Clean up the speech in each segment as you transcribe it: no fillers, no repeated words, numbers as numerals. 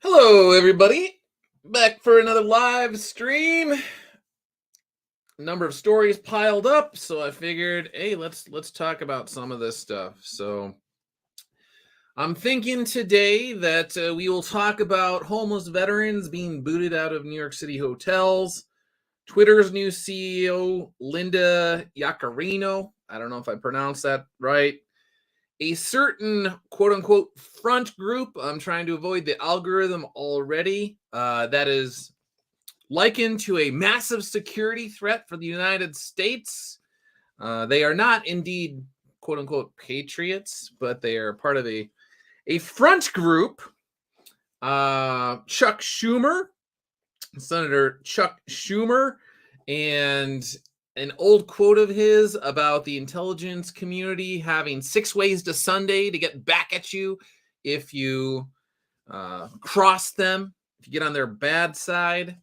Hello, everybody. Back for another live stream. A number of stories piled up, so I figured, hey, let's talk about some of this stuff. So I'm thinking today that we will talk about homeless veterans being booted out of New York City hotels. Twitter's new CEO, Linda Yaccarino. I don't know if I pronounced that right. A certain quote unquote front group. I'm trying to avoid the algorithm already. That is likened to a massive security threat for the United States. They are not indeed quote unquote patriots, but they are part of a front group. Chuck Schumer, Senator Chuck Schumer, and an old quote of his about the intelligence community having 6 ways to Sunday to get back at you if you cross them, if you get on their bad side.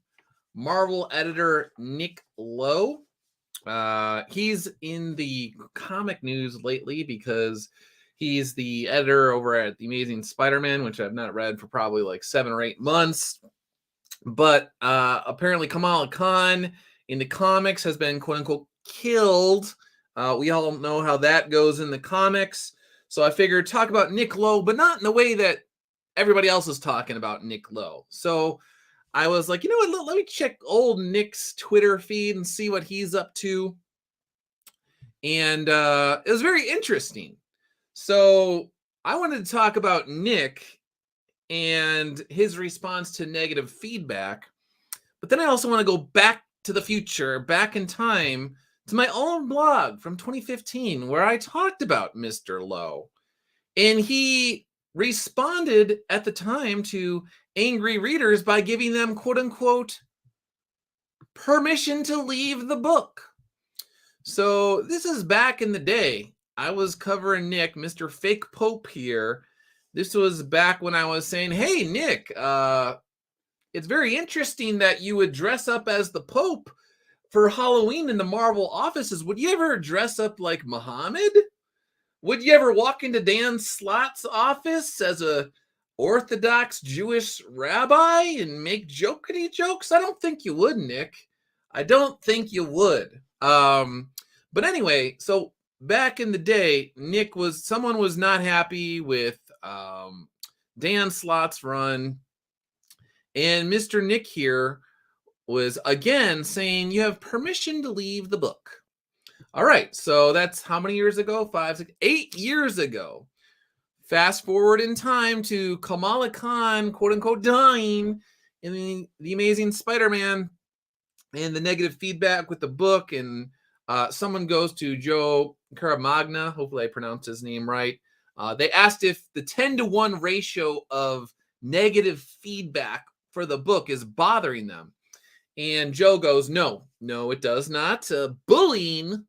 Marvel editor Nick Lowe. He's in the comic news lately because he's the editor over at The Amazing Spider-Man, which I've not read for probably like 7 or 8 months. But apparently Kamala Khan in the comics has been quote unquote killed. We all know how that goes in the comics. So I figured talk about Nick Lowe, but not in the way that everybody else is talking about Nick Lowe. So I was like, you know what, let me check old Nick's Twitter feed and see what he's up to. And it was very interesting. So I wanted to talk about Nick and his response to negative feedback. But then I also want to go back to the future, back in time, to my own blog from 2015, where I talked about Mr. Lowe. And he responded at the time to angry readers by giving them, quote unquote, permission to leave the book. So this is back in the day. I was covering Nick, Mr. Fake Pope here. This was back when I was saying, hey, Nick, it's very interesting that you would dress up as the Pope for Halloween in the Marvel offices. Would you ever dress up like Muhammad? Would you ever walk into Dan Slott's office as a Orthodox Jewish rabbi and make jokety jokes? I don't think you would, Nick. I don't think you would. But anyway, so back in the day, someone was not happy with Dan Slott's run. And Mr. Nick here was again saying, you have permission to leave the book. All right, so that's how many years ago? 5, 6, 8 years ago. Fast forward in time to Kamala Khan, quote unquote, dying in the Amazing Spider-Man and the negative feedback with the book. And someone goes to Joe Caramagna, hopefully I pronounced his name right. They asked if the 10-to-1 ratio of negative feedback for the book is bothering them. And Joe goes, no, it does not. Bullying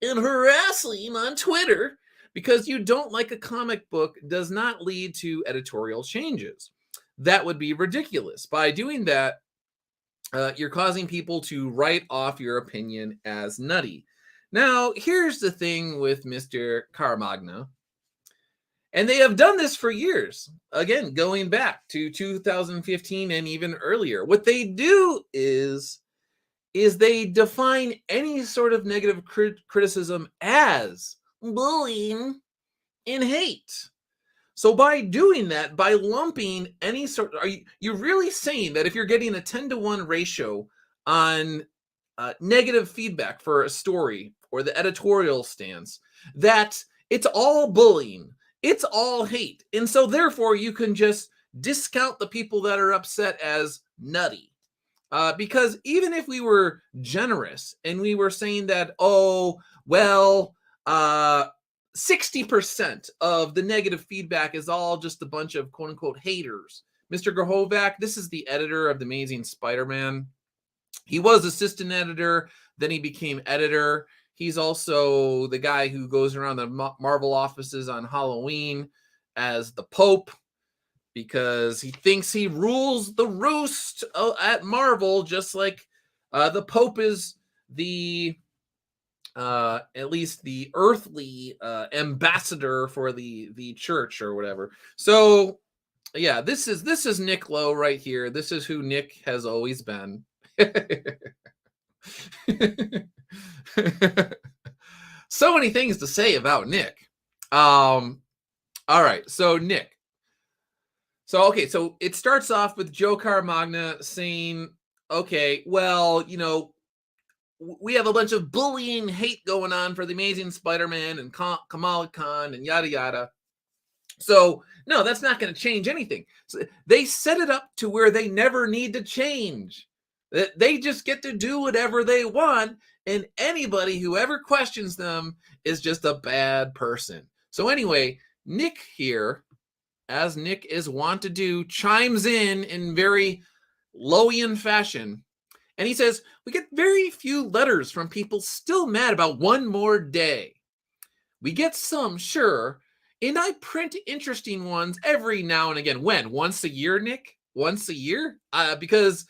and harassing on Twitter because you don't like a comic book does not lead to editorial changes. That would be ridiculous. By doing that, you're causing people to write off your opinion as nutty. Now, here's the thing with Mr. Caramagna. And they have done this for years. Again, going back to 2015 and even earlier. What they do is they define any sort of negative criticism as bullying and hate. So by doing that, by lumping any sort, are you really saying that if you're getting a 10-to-1 ratio on negative feedback for a story or the editorial stance, that it's all bullying? It's all hate. And so therefore you can just discount the people that are upset as nutty. Because even if we were generous and we were saying that, 60% of the negative feedback is all just a bunch of quote unquote haters. Mr. Grahovac, this is the editor of The Amazing Spider-Man. He was assistant editor, then he became editor. He's also the guy who goes around the Marvel offices on Halloween as the Pope because he thinks he rules the roost at Marvel, just like the Pope is the, at least the earthly ambassador for the church or whatever. So Yeah, this is Nick Lowe right here. This is who Nick has always been. So many things to say about Nick. All right, so Nick. So okay, so it starts off with Joe Carmagna saying, "Okay, well, we have a bunch of bullying hate going on for the Amazing Spider-Man and Kamala Khan and yada yada. So no, that's not going to change anything. So they set it up to where they never need to change. They just get to do whatever they want, and anybody who ever questions them is just a bad person. So anyway, Nick here, as Nick is wont to do, chimes in very Lowian fashion. And he says, we get very few letters from people still mad about one more day. We get some, sure, and I print interesting ones every now and again. When? Once a year, Nick? Once a year? Because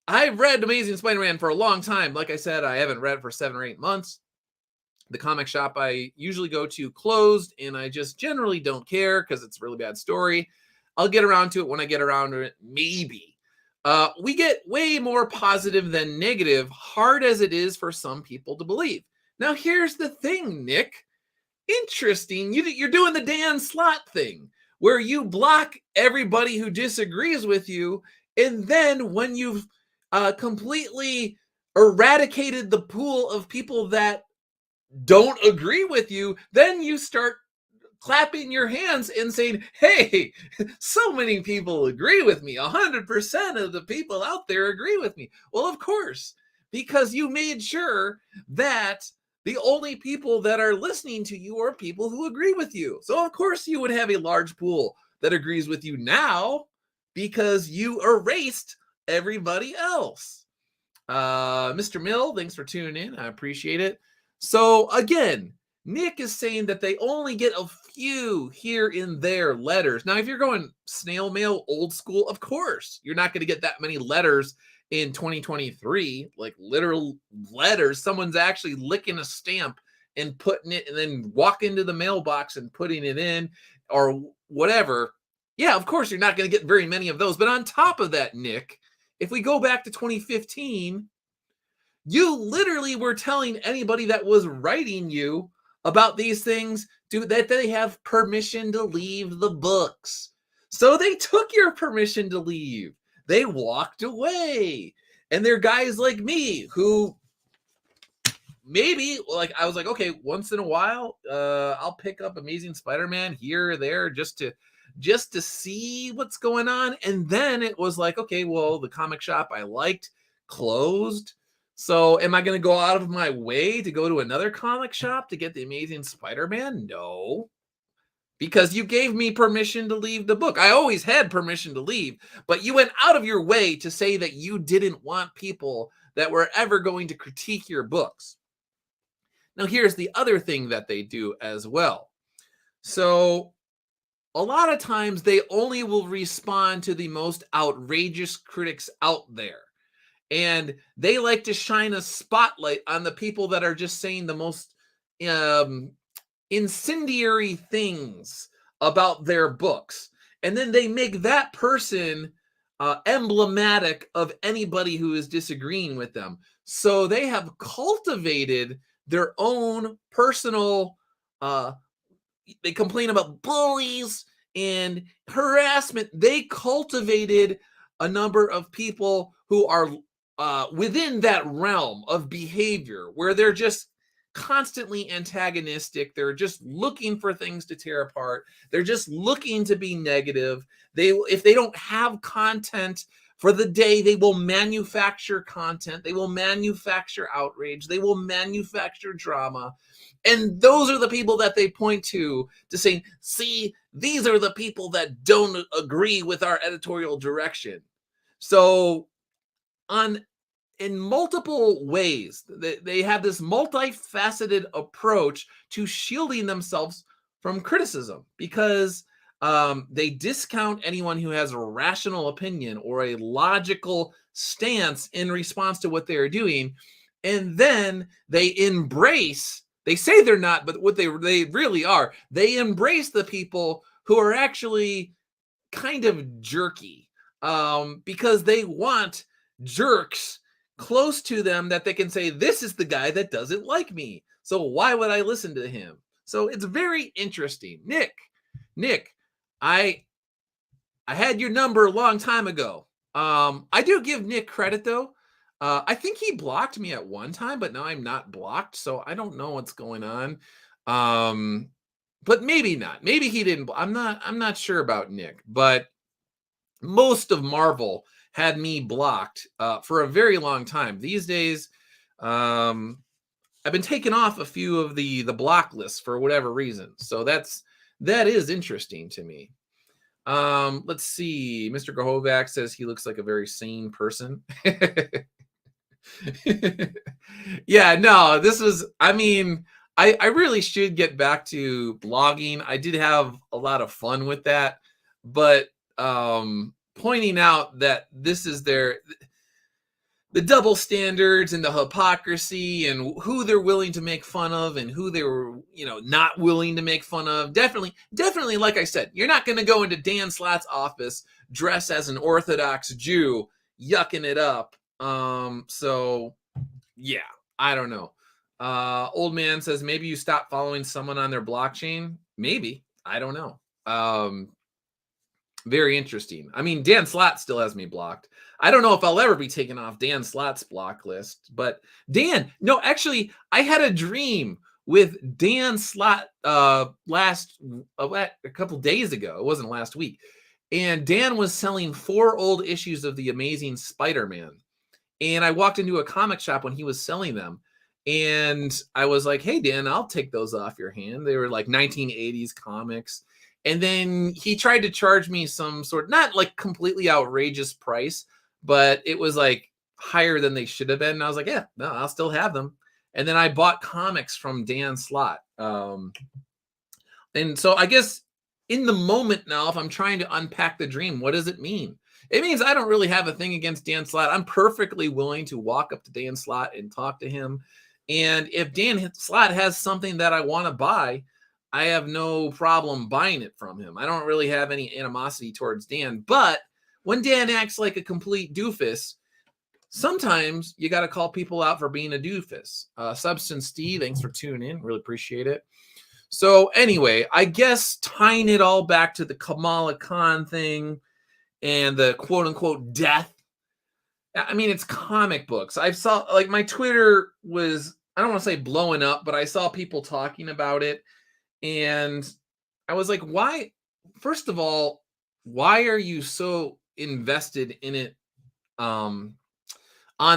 I've read Amazing Spider-Man for a long time. Like I said, I haven't read it for 7 or 8 months. The comic shop I usually go to closed, and I just generally don't care because it's a really bad story. I'll get around to it when I get around to it, maybe. We get way more positive than negative, hard as it is for some people to believe. Now, here's the thing, Nick. Interesting. You're doing the Dan Slott thing, where you block everybody who disagrees with you, and then when you've completely eradicated the pool of people that don't agree with you, then you start clapping your hands and saying, hey, so many people agree with me. 100% of the people out there agree with me. Well, of course, because you made sure that the only people that are listening to you are people who agree with you. So of course you would have a large pool that agrees with you now because you erased everybody else. Mr. Mill, thanks for tuning in. I appreciate it. So again, Nick is saying that they only get a few here and there letters. Now, if you're going snail mail, old school, of course, you're not going to get that many letters in 2023, like literal letters. Someone's actually licking a stamp and putting it and then walking into the mailbox and putting it in or whatever. Yeah, of course, you're not going to get very many of those. But on top of that, Nick, if we go back to 2015, you literally were telling anybody that was writing you about these things that they have permission to leave the books. So they took your permission to leave. They walked away. And they're guys like me who maybe, like, I was like, okay, once in a while, I'll pick up Amazing Spider-Man here or there just to see what's going on. And then it was like, okay, well, the comic shop I liked closed. So am I going to go out of my way to go to another comic shop to get the Amazing Spider-Man? No, because you gave me permission to leave the book. I always had permission to leave, but you went out of your way to say that you didn't want people that were ever going to critique your books. Now, here's the other thing that they do as well. So a lot of times they only will respond to the most outrageous critics out there. And they like to shine a spotlight on the people that are just saying the most incendiary things about their books. And then they make that person emblematic of anybody who is disagreeing with them. So they have cultivated their own personal, they complain about bullies and harassment. They cultivated a number of people who are within that realm of behavior where they're just constantly antagonistic. They're just looking for things to tear apart. They're just looking to be negative. If they don't have content for the day, they will manufacture content. They will manufacture outrage. They will manufacture drama. And those are the people that they point to say, see, these are the people that don't agree with our editorial direction. So in multiple ways, they have this multifaceted approach to shielding themselves from criticism because they discount anyone who has a rational opinion or a logical stance in response to what they're doing. And then they say they're not, but what they really are, they embrace the people who are actually kind of jerky, because they want jerks close to them that they can say, this is the guy that doesn't like me. So why would I listen to him? So it's very interesting. Nick, I had your number a long time ago. I do give Nick credit though. I think he blocked me at one time, but now I'm not blocked, so I don't know what's going on. But maybe not. Maybe he didn't. I'm not sure about Nick, but most of Marvel had me blocked for a very long time. These days, I've been taken off a few of the block lists for whatever reason. So that is interesting to me. Let's see. Mr. Gahovac says he looks like a very sane person. Yeah, no, this was, I mean, I really should get back to blogging. I did have a lot of fun with that, but pointing out that this is the double standards and the hypocrisy and who they're willing to make fun of and who they were, not willing to make fun of. Definitely, like I said, you're not going to go into Dan Slott's office dressed as an Orthodox Jew, yucking it up. So yeah, I don't know. Old man says maybe you stop following someone on their blockchain. Maybe, I don't know. Very interesting. I mean, Dan Slott still has me blocked. I don't know if I'll ever be taken off Dan Slott's block list, but actually, I had a dream with Dan Slott a couple days ago. It wasn't last week. And Dan was selling 4 old issues of The Amazing Spider-Man. And I walked into a comic shop when he was selling them. And I was like, hey, Dan, I'll take those off your hand. They were like 1980s comics. And then he tried to charge me some sort, not like completely outrageous price, but it was like higher than they should have been. And I was like, yeah, no, I'll still have them. And then I bought comics from Dan Slott. And so I guess in the moment now, if I'm trying to unpack the dream, what does it mean? It means I don't really have a thing against Dan Slott. I'm perfectly willing to walk up to Dan Slott and talk to him. And if Dan Slott has something that I want to buy, I have no problem buying it from him. I don't really have any animosity towards Dan. But when Dan acts like a complete doofus, sometimes you got to call people out for being a doofus. Substance Steve, thanks for tuning in. Really appreciate it. So anyway, I guess tying it all back to the Kamala Khan thing and the quote unquote death. I mean, it's comic books. I saw, like, my Twitter was, I don't want to say blowing up, but I saw people talking about it. And I was like, why? First of all, why are you so invested in it on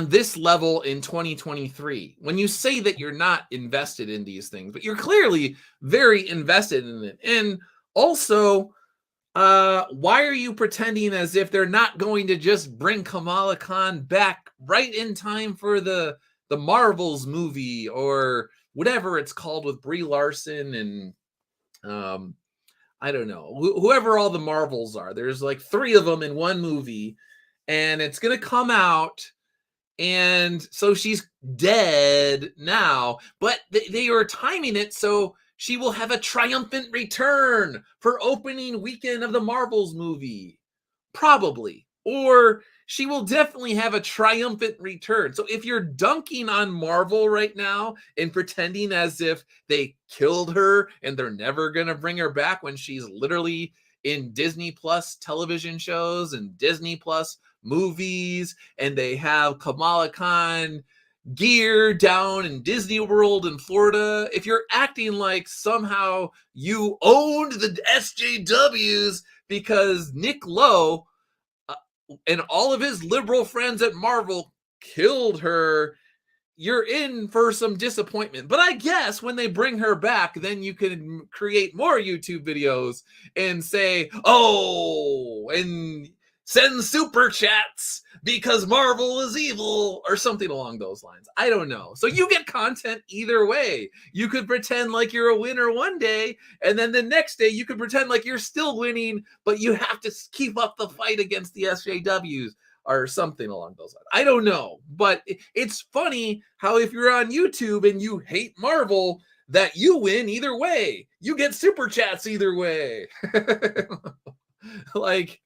this level in 2023? When you say that you're not invested in these things, but you're clearly very invested in it. And also, why are you pretending as if they're not going to just bring Kamala Khan back right in time for the Marvels movie or whatever it's called with Brie Larson and I don't know, whoever all the Marvels are. There's like 3 of them in one movie, and it's going to come out. And so she's dead now, but they are timing it so she will have a triumphant return for opening weekend of the Marvels movie. Probably. Or she will definitely have a triumphant return. So if you're dunking on Marvel right now and pretending as if they killed her and they're never going to bring her back when she's literally in Disney Plus television shows and Disney Plus movies, and they have Kamala Khan gear down in Disney World in Florida, if you're acting like somehow you owned the SJWs because Nick Lowe and all of his liberal friends at Marvel killed her, you're in for some disappointment. But I guess when they bring her back, then you can create more YouTube videos and say, oh, and send super chats because Marvel is evil or something along those lines. I don't know. So you get content either way. You could pretend like you're a winner one day, and then the next day you could pretend like you're still winning, but you have to keep up the fight against the SJWs or something along those lines. I don't know. But it's funny how if you're on YouTube and you hate Marvel, that you win either way. You get super chats either way. Like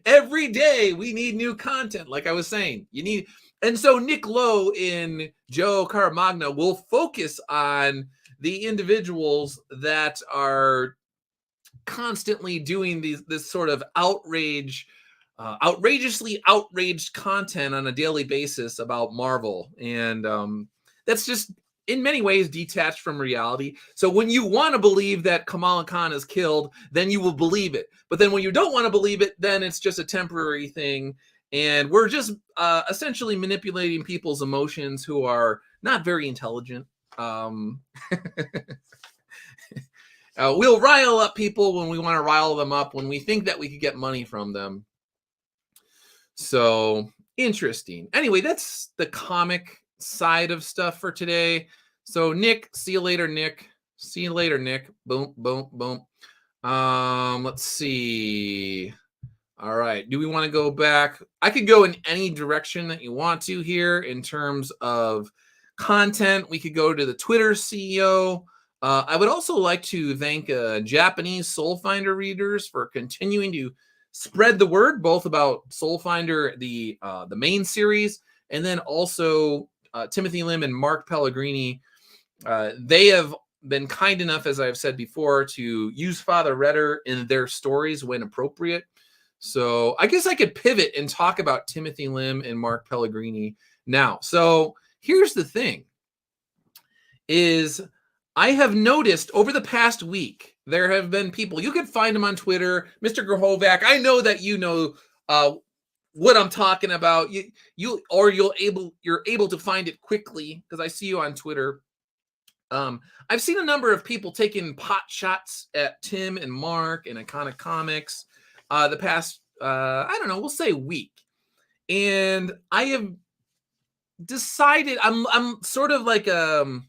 every day we need new content. Like I was saying, and so Nick Lowe in Joe Caramagna will focus on the individuals that are constantly doing this sort of outrageously outraged content on a daily basis about Marvel, and that's just in many ways detached from reality. So when you want to believe that Kamala Khan is killed, then you will believe it. But then when you don't want to believe it, then it's just a temporary thing. And we're just essentially manipulating people's emotions who are not very intelligent. We'll rile up people when we want to rile them up, when we think that we could get money from them. So interesting. Anyway, that's the comic side of stuff for today. So Nick, see you later, Nick. See you later, Nick. Boom, boom, boom. Let's see. All right. Do we want to go back? I could go in any direction that you want to here in terms of content. We could go to the Twitter CEO. I would also like to thank Japanese Soul Finder readers for continuing to spread the word, both about Soul Finder, the main series, and then also Timothy Lim and Mark Pellegrini. They have been kind enough, as I've said before, to use Father Redder in their stories when appropriate. So I guess I could pivot and talk about Timothy Lim and Mark Pellegrini now. So here's the thing, is I have noticed over the past week, there have been people, you could find them on Twitter, Mr. Grahovac. I know that you know what I'm talking about. You're able to find it quickly because I see you on Twitter. I've seen a number of people taking pot shots at Tim and Mark and Iconic Comics the past, I don't know, we'll say week. And I have decided I'm sort of like I'm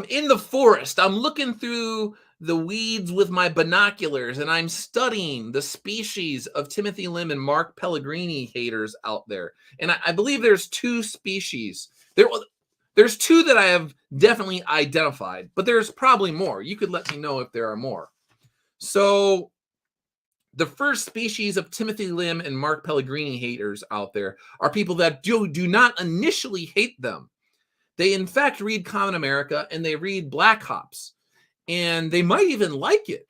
in the forest. I'm looking through the weeds with my binoculars, and I'm studying the species of Timothy Lim and Mark Pellegrini haters out there. And I believe there's two species. There's two that I have definitely identified, but there's probably more. You could let me know if there are more. So the first species of Timothy Lim and Mark Pellegrini haters out there are people that do not initially hate them. They, in fact, read Common America and they read Black Ops, and they might even like it.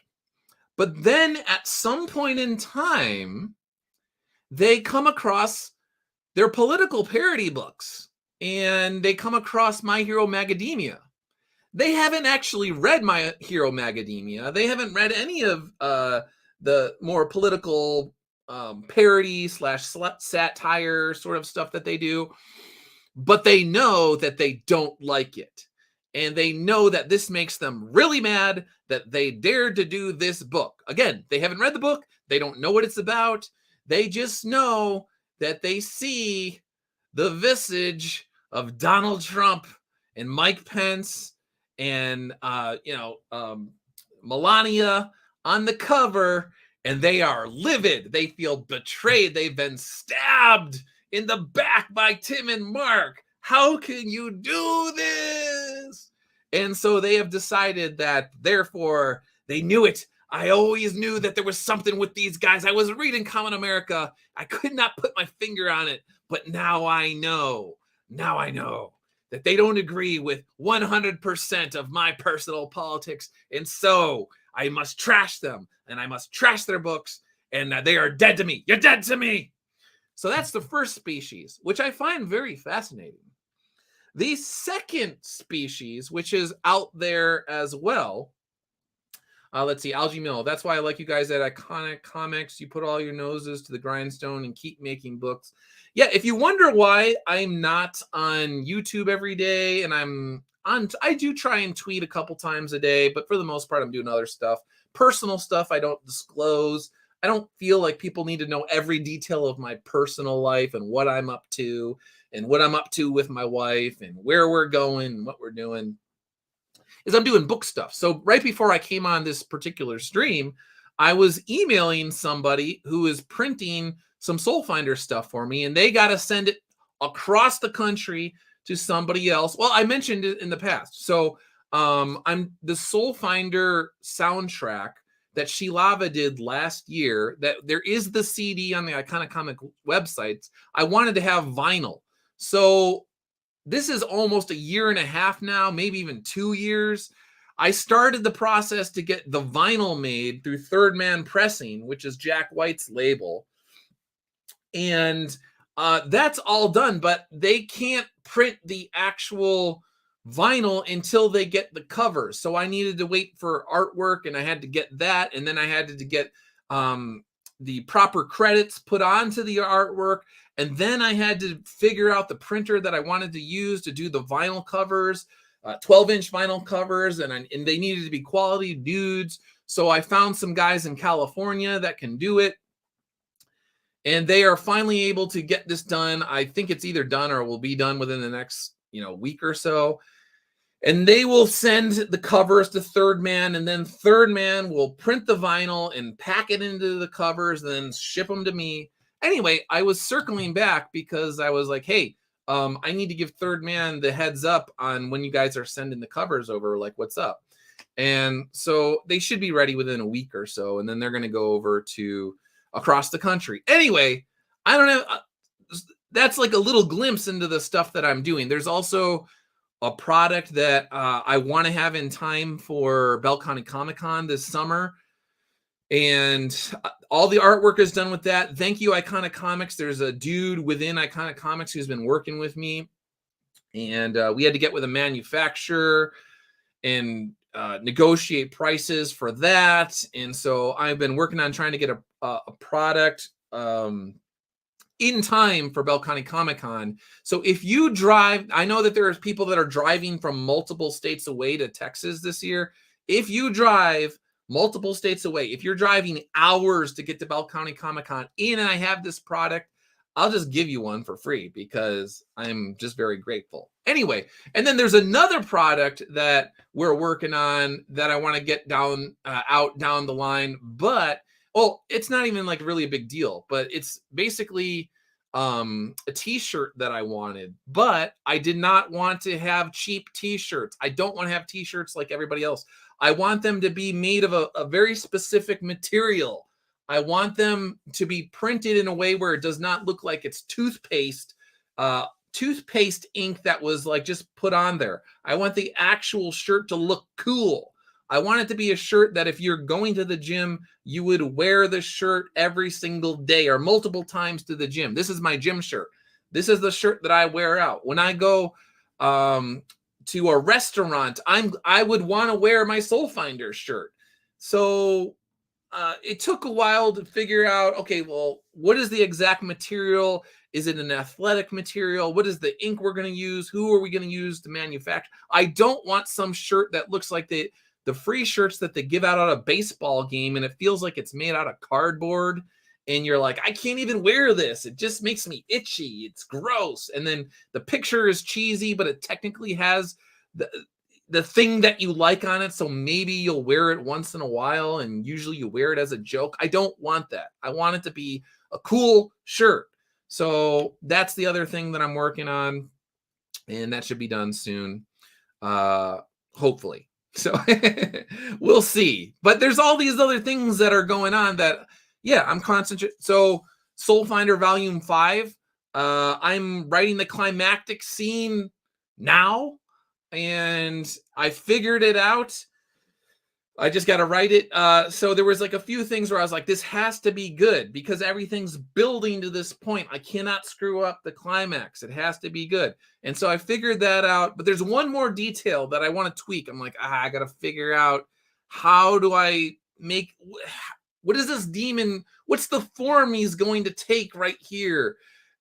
But then at some point in time, they come across their political parody books and they come across My Hero Macadamia. They haven't actually read My Hero Macadamia. They haven't read any of the more political parody / satire sort of stuff that they do. But they know that they don't like it. And they know that this makes them really mad that they dared to do this book. Again, they haven't read the book. They don't know what it's about. They just know that they see the visage of Donald Trump and Mike Pence and, Melania on the cover, and they are livid. They feel betrayed. They've been stabbed in the back by Tim and Mark. How can you do this? And so they have decided that, therefore, they knew it. I always knew that there was something with these guys. I was reading Common America. I could not put my finger on it, but now I know. Now I know that they don't agree with 100% of my personal politics. And so I must trash them, and I must trash their books, and they are dead to me. You're dead to me. So that's the first species, which I find very fascinating. The second species, which is out there as well, let's see, Algie Mill. That's why I like you guys at Iconic Comics. You put all your noses to the grindstone and keep making books. Yeah, if you wonder why I'm not on YouTube every day, and I do try and tweet a couple times a day, but for the most part, I'm doing other stuff. Personal stuff I don't disclose. I don't feel like people need to know every detail of my personal life and what I'm up to and what I'm up to with my wife and where we're going and what we're doing. Is I'm doing book stuff. So right before I came on this particular stream, I was emailing somebody who is printing some Soul Finder stuff for me, and they got to send it across the country to somebody else. Well, I mentioned it in the past. So I'm the Soul Finder soundtrack that Shilava did last year, that there is the CD on the Iconic Comic websites. I wanted to have vinyl. So this is almost a year and a half now, maybe even 2 years. I started the process to get the vinyl made through Third Man Pressing, which is Jack White's label. And that's all done, but they can't print the actual vinyl until they get the covers. So I needed to wait for artwork, and I had to get that, and then I had to get the proper credits put onto the artwork, and then I had to figure out the printer that I wanted to use to do the vinyl covers, 12-inch vinyl covers, and they needed to be quality dudes. So I found some guys in California that can do it. And they are finally able to get this done. I think it's either done or will be done within the next, week or so. And they will send the covers to Third Man, and then Third Man will print the vinyl and pack it into the covers, and then ship them to me. Anyway, I was circling back because I was like, hey, I need to give Third Man the heads up on when you guys are sending the covers over, like, what's up? And so they should be ready within a week or so, and then they're going to go over to across the country. Anyway, I don't know. That's like a little glimpse into the stuff that I'm doing. There's also a product that I want to have in time for Bell County Comic Con this summer. And all the artwork is done with that. Thank you, Iconic Comics. There's a dude within Iconic Comics who's been working with me. And we had to get with a manufacturer and negotiate prices for that. And so I've been working on trying to get a product in time for Bell County Comic Con. So if you drive, I know that there are people that are driving from multiple states away to Texas this year. If you drive multiple states away, if you're driving hours to get to Bell County Comic Con and I have this product, I'll just give you one for free because I'm just very grateful. Anyway, and then there's another product that we're working on that I want to get out down the line, but it's not even like really a big deal, but it's basically a t-shirt that I wanted, but I did not want to have cheap t-shirts. I don't want to have t-shirts like everybody else. I want them to be made of a very specific material. I want them to be printed in a way where it does not look like it's toothpaste ink that was like just put on there. I want the actual shirt to look cool. I want it to be a shirt that if you're going to the gym, you would wear the shirt every single day or multiple times to the gym. This is my gym shirt. This is the shirt that I wear out. When I go to a restaurant, I would want to wear my Soul Finder shirt. So it took a while to figure out, okay, well, what is the exact material? Is it an athletic material? What is the ink we're going to use? Who are we going to use to manufacture? I don't want some shirt that looks like the free shirts that they give out at a baseball game, and it feels like it's made out of cardboard. And you're like, I can't even wear this. It just makes me itchy. It's gross. And then the picture is cheesy, but it technically has the thing that you like on it. So maybe you'll wear it once in a while, and usually you wear it as a joke. I don't want that. I want it to be a cool shirt. So that's the other thing that I'm working on, and that should be done soon, hopefully. So we'll see. But there's all these other things that are going on that, yeah, I'm concentrating. So Soul Finder Volume 5, I'm writing the climactic scene now, and I figured it out. I just got to write it. So there was like a few things where I was like, this has to be good because everything's building to this point. I cannot screw up the climax. It has to be good. And so I figured that out. But there's one more detail that I want to tweak. I'm like, I got to figure out how do I make, what is this demon? What's the form he's going to take right here?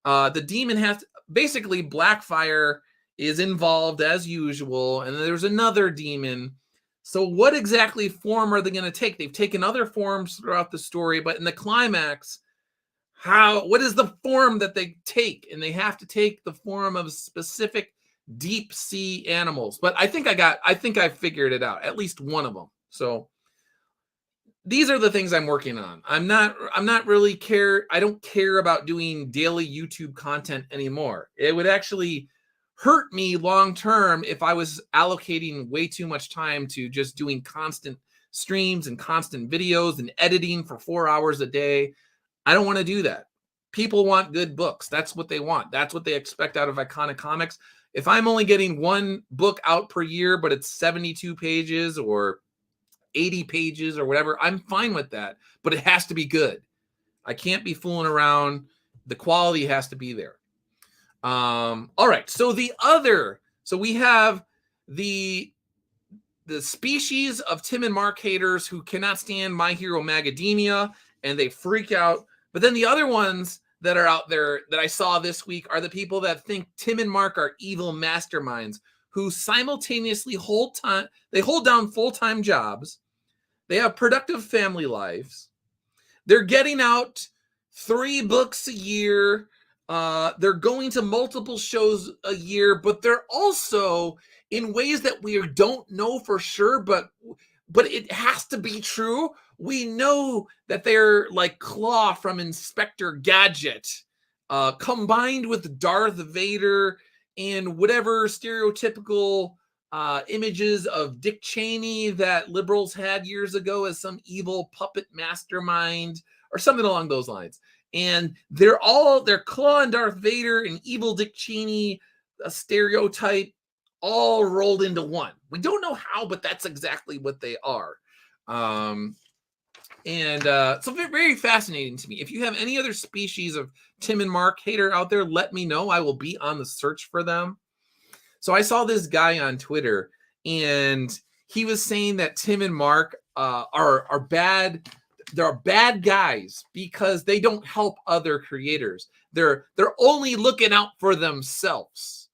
The demon has to, basically Blackfire is involved as usual. And then there's another demon. So what exactly form are they going to take? They've taken other forms throughout the story, but in the climax, what is the form that they take? And they have to take the form of specific deep sea animals. But I think I figured it out, at least one of them. So these are the things I'm working on. I'm not really I don't care about doing daily YouTube content anymore. It would actually hurt me long term if I was allocating way too much time to just doing constant streams and constant videos and editing for 4 hours a day. I don't want to do that. People want good books. That's what they want. That's what they expect out of Iconic Comics. If I'm only getting one book out per year, but it's 72 pages or 80 pages or whatever, I'm fine with that. But it has to be good. I can't be fooling around. The quality has to be there. All right. So we have the species of Tim and Mark haters who cannot stand My Hero Macadamia and they freak out. But then the other ones that are out there that I saw this week are the people that think Tim and Mark are evil masterminds who simultaneously hold down full-time jobs. They have productive family lives. They're getting out 3 books a year. They're going to multiple shows a year, but they're also in ways that we don't know for sure, but it has to be true. We know that they're like Claw from Inspector Gadget, combined with Darth Vader and whatever stereotypical images of Dick Cheney that liberals had years ago as some evil puppet mastermind or something along those lines. And they're Claw and Darth Vader and evil Dick Cheney, a stereotype, all rolled into one. We don't know how, but that's exactly what they are. So very, very fascinating to me. If you have any other species of Tim and Mark hater out there, let me know. I will be on the search for them. So I saw this guy on Twitter, and he was saying that Tim and Mark are bad. They're bad guys because they don't help other creators. They're only looking out for themselves.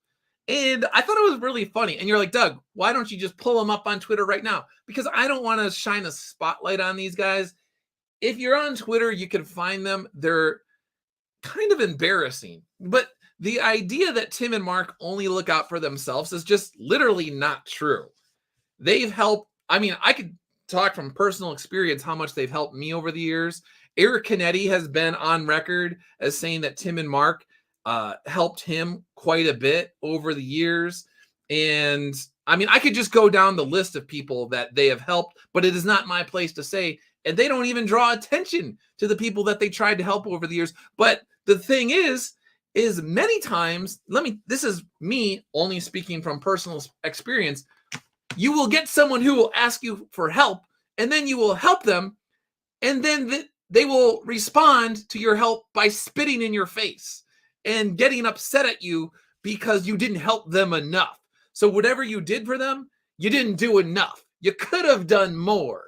And I thought it was really funny. And you're like, Doug, why don't you just pull them up on Twitter right now? Because I don't want to shine a spotlight on these guys. If you're on Twitter, you can find them. They're kind of embarrassing. But the idea that Tim and Mark only look out for themselves is just literally not true. They've helped. I mean, I could talk from personal experience how much they've helped me over the years. Eric Canetti has been on record as saying that Tim and Mark helped him quite a bit over the years. And I mean, I could just go down the list of people that they have helped, but it is not my place to say. And they don't even draw attention to the people that they tried to help over the years. But the thing is many times, this is me only speaking from personal experience. You will get someone who will ask you for help, and then you will help them, and then they will respond to your help by spitting in your face and getting upset at you because you didn't help them enough. So whatever you did for them, you didn't do enough. You could have done more.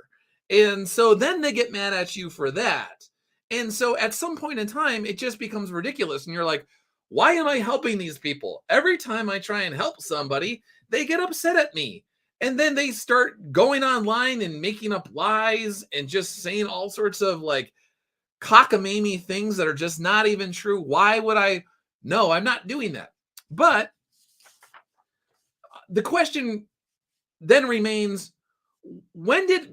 And so then they get mad at you for that. And so at some point in time, it just becomes ridiculous. And you're like, why am I helping these people? Every time I try and help somebody, they get upset at me. And then they start going online and making up lies and just saying all sorts of like cockamamie things that are just not even true. Why would I? No, I'm not doing that. But the question then remains, when did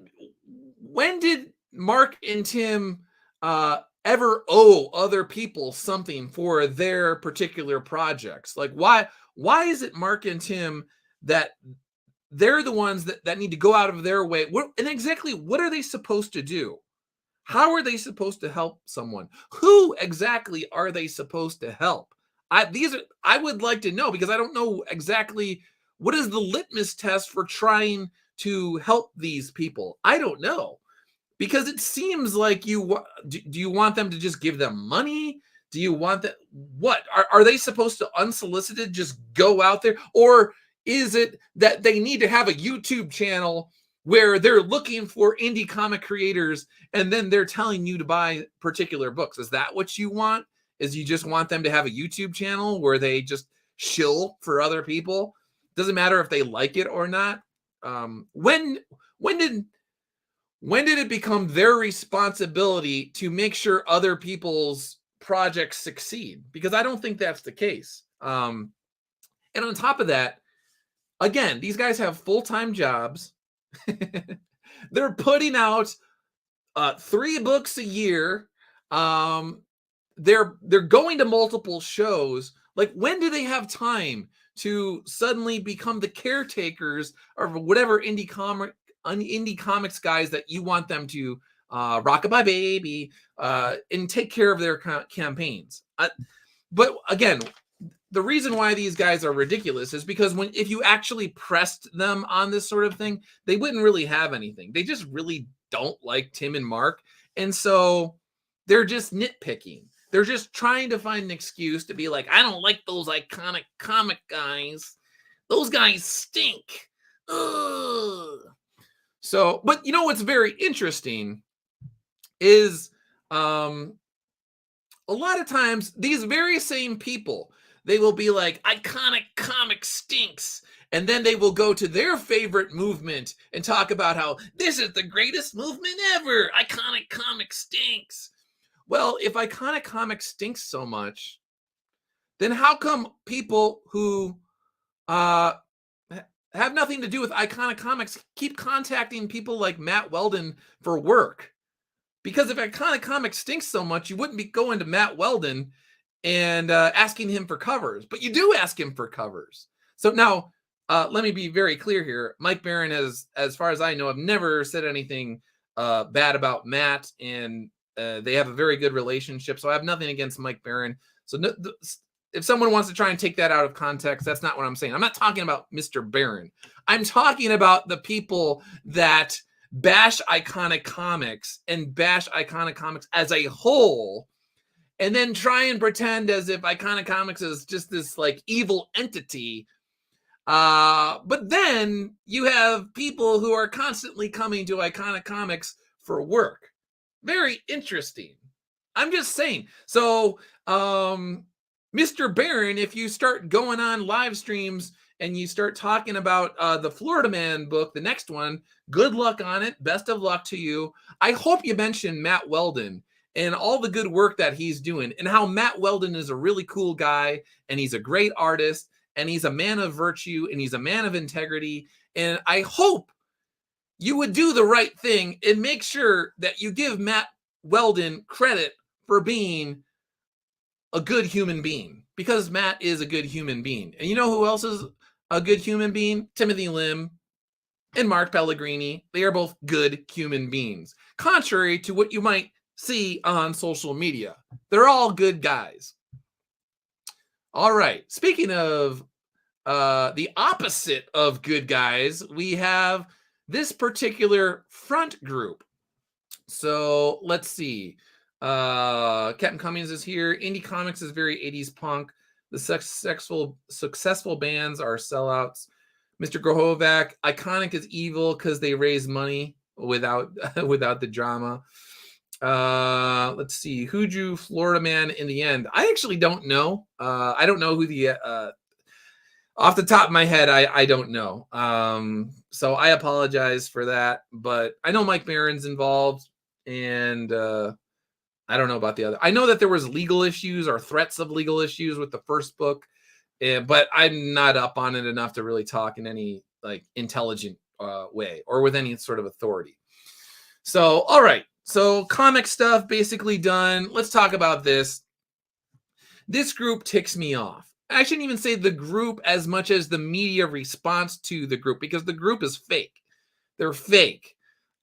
Mark and Tim ever owe other people something for their particular projects? Like, why is it Mark and Tim that they're the ones that need to go out of their way? And exactly what are they supposed to do? How are they supposed to help someone? Who exactly are they supposed to help? I would like to know, because I don't know exactly what is the litmus test for trying to help these people. I don't know, because it seems like do you want them to just give them money? Do you want that? What are they supposed to unsolicited just go out there? Or is it that they need to have a YouTube channel where they're looking for indie comic creators and then they're telling you to buy particular books? Is that what you want? Is you just want them to have a YouTube channel where they just shill for other people? Doesn't matter if they like it or not. When did it become their responsibility to make sure other people's projects succeed? Because I don't think that's the case. And on top of that, again, these guys have full-time jobs. They're putting out 3 books a year. They're going to multiple shows. Like, when do they have time to suddenly become the caretakers of whatever indie indie comics guys that you want them to rock-a-bye baby and take care of their campaigns. But again, the reason why these guys are ridiculous is because if you actually pressed them on this sort of thing, they wouldn't really have anything. They just really don't like Tim and Mark. And so they're just nitpicking. They're just trying to find an excuse to be like, I don't like those iconic comic guys. Those guys stink. Ugh. So, but you know what's very interesting is a lot of times these very same people, they will be like, iconic comic stinks. And then they will go to their favorite movement and talk about how this is the greatest movement ever. Iconic comic stinks. Well, if iconic comic stinks so much, then how come people who have nothing to do with iconic comics keep contacting people like Matt Weldon for work? Because if iconic comics stinks so much, you wouldn't be going to Matt Weldon and asking him for covers, but you do ask him for covers. So now, let me be very clear here. Mike Baron has, as far as I know, have never said anything bad about Matt, and they have a very good relationship. So I have nothing against Mike Baron. So if someone wants to try and take that out of context, that's not what I'm saying. I'm not talking about Mr. Baron. I'm talking about the people that bash iconic comics and bash iconic comics as a whole, and then try and pretend as if iconic comics is just this like evil entity. But then you have people who are constantly coming to iconic comics for work. Very interesting. I'm just saying. So, Mr. Barron, if you start going on live streams and you start talking about the Florida Man book, the next one, good luck on it. Best of luck to you. I hope you mention Matt Weldon and all the good work that he's doing, and how Matt Weldon is a really cool guy, and he's a great artist, and he's a man of virtue, and he's a man of integrity. And I hope you would do the right thing and make sure that you give Matt Weldon credit for being a good human being, because Matt is a good human being. And you know who else is a good human being? Timothy Lim and Mark Pellegrini. They are both good human beings, contrary to what you might see on social media. They're all good guys. All right. Speaking of the opposite of good guys, we have this particular front group. So let's see. Captain Cummings is here. Indie Comics is very 80s punk. The successful bands are sellouts. Mr. Grohovac, iconic is evil because they raise money without the drama. Let's see. Who drew Florida Man in the end? I actually don't know. I don't know who the off the top of my head, I don't know. So I apologize for that, but I know Mike Barron's involved, and I don't know about the other. I know that there was legal issues or threats of legal issues with the first book, but I'm not up on it enough to really talk in any like intelligent way or with any sort of authority. So, all right. So comic stuff basically done. Let's talk about this. This group ticks me off. I shouldn't even say the group as much as the media response to the group, because the group is fake. They're fake.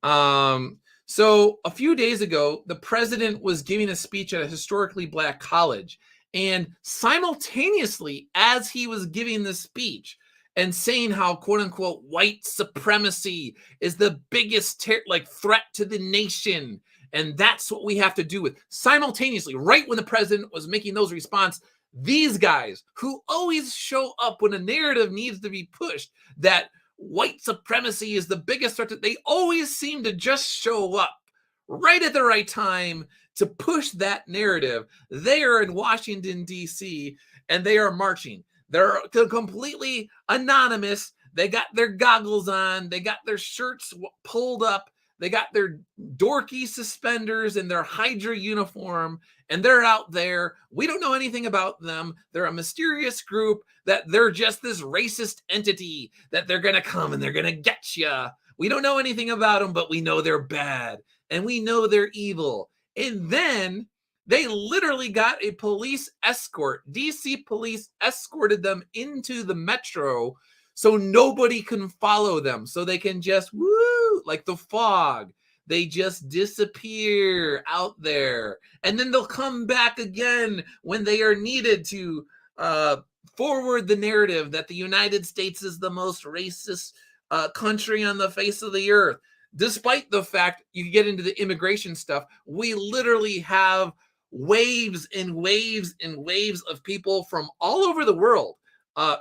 So a few days ago, the president was giving a speech at a historically black college, and simultaneously as he was giving the speech and saying how quote unquote white supremacy is the biggest threat to the nation, and that's what we have to do with, simultaneously, right when the president was making those responses, these guys who always show up when a narrative needs to be pushed that white supremacy is the biggest threat, they always seem to just show up right at the right time to push that narrative. They are in Washington, D.C., and they are marching. They're completely anonymous. They got their goggles on. They got their shirts pulled up. They got their dorky suspenders and their Hydra uniform, and they're out there. We don't know anything about them. They're a mysterious group that they're just this racist entity that they're going to come and they're going to get you. We don't know anything about them, but we know they're bad and we know they're evil. And then they literally got a police escort. DC police escorted them into the metro so nobody can follow them. So they can just woo, like the fog. They just disappear out there. And then they'll come back again when they are needed to forward the narrative that the United States is the most racist country on the face of the earth. Despite the fact, you get into the immigration stuff, we literally have waves and waves and waves of people from all over the world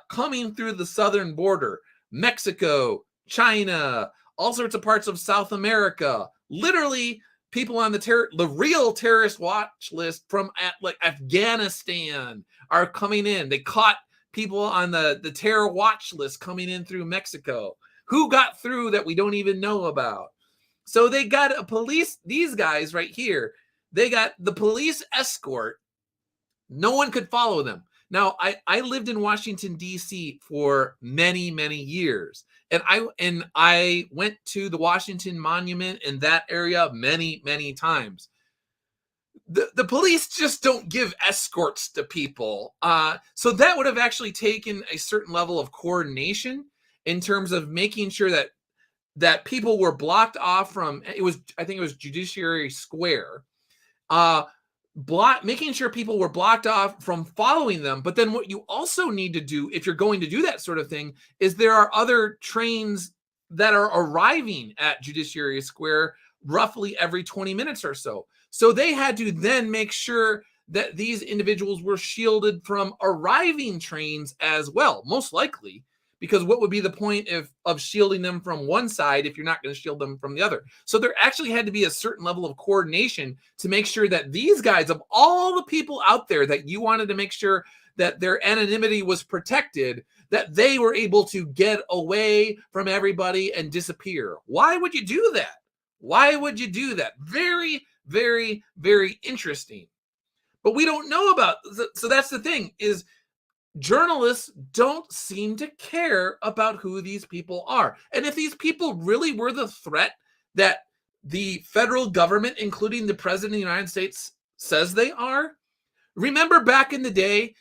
coming through the southern border. Mexico, China, all sorts of parts of South America. Literally, people on the real terrorist watch list from like Afghanistan are coming in. They caught people on the terror watch list coming in through Mexico. Who got through that we don't even know about? So they got a police, these guys right here, they got the police escort. No one could follow them. Now, I lived in Washington, D.C. for many, many years. And I went to the Washington Monument in that area many, many times. The police just don't give escorts to people. So that would have actually taken a certain level of coordination in terms of making sure that people were blocked off from, I think it was Judiciary Square, making sure people were blocked off from following them. But then what you also need to do, if you're going to do that sort of thing, is there are other trains that are arriving at Judiciary Square roughly every 20 minutes or so. So they had to then make sure that these individuals were shielded from arriving trains as well, most likely, because what would be the point of shielding them from one side if you're not going to shield them from the other? So there actually had to be a certain level of coordination to make sure that these guys, of all the people out there that you wanted to make sure that their anonymity was protected, that they were able to get away from everybody and disappear. Why would you do that? Why would you do that? Very, very, very interesting. But we don't know about, so that's the thing, is journalists don't seem to care about who these people are. And if these people really were the threat that the federal government, including the president of the United States, says they are, remember back in the day,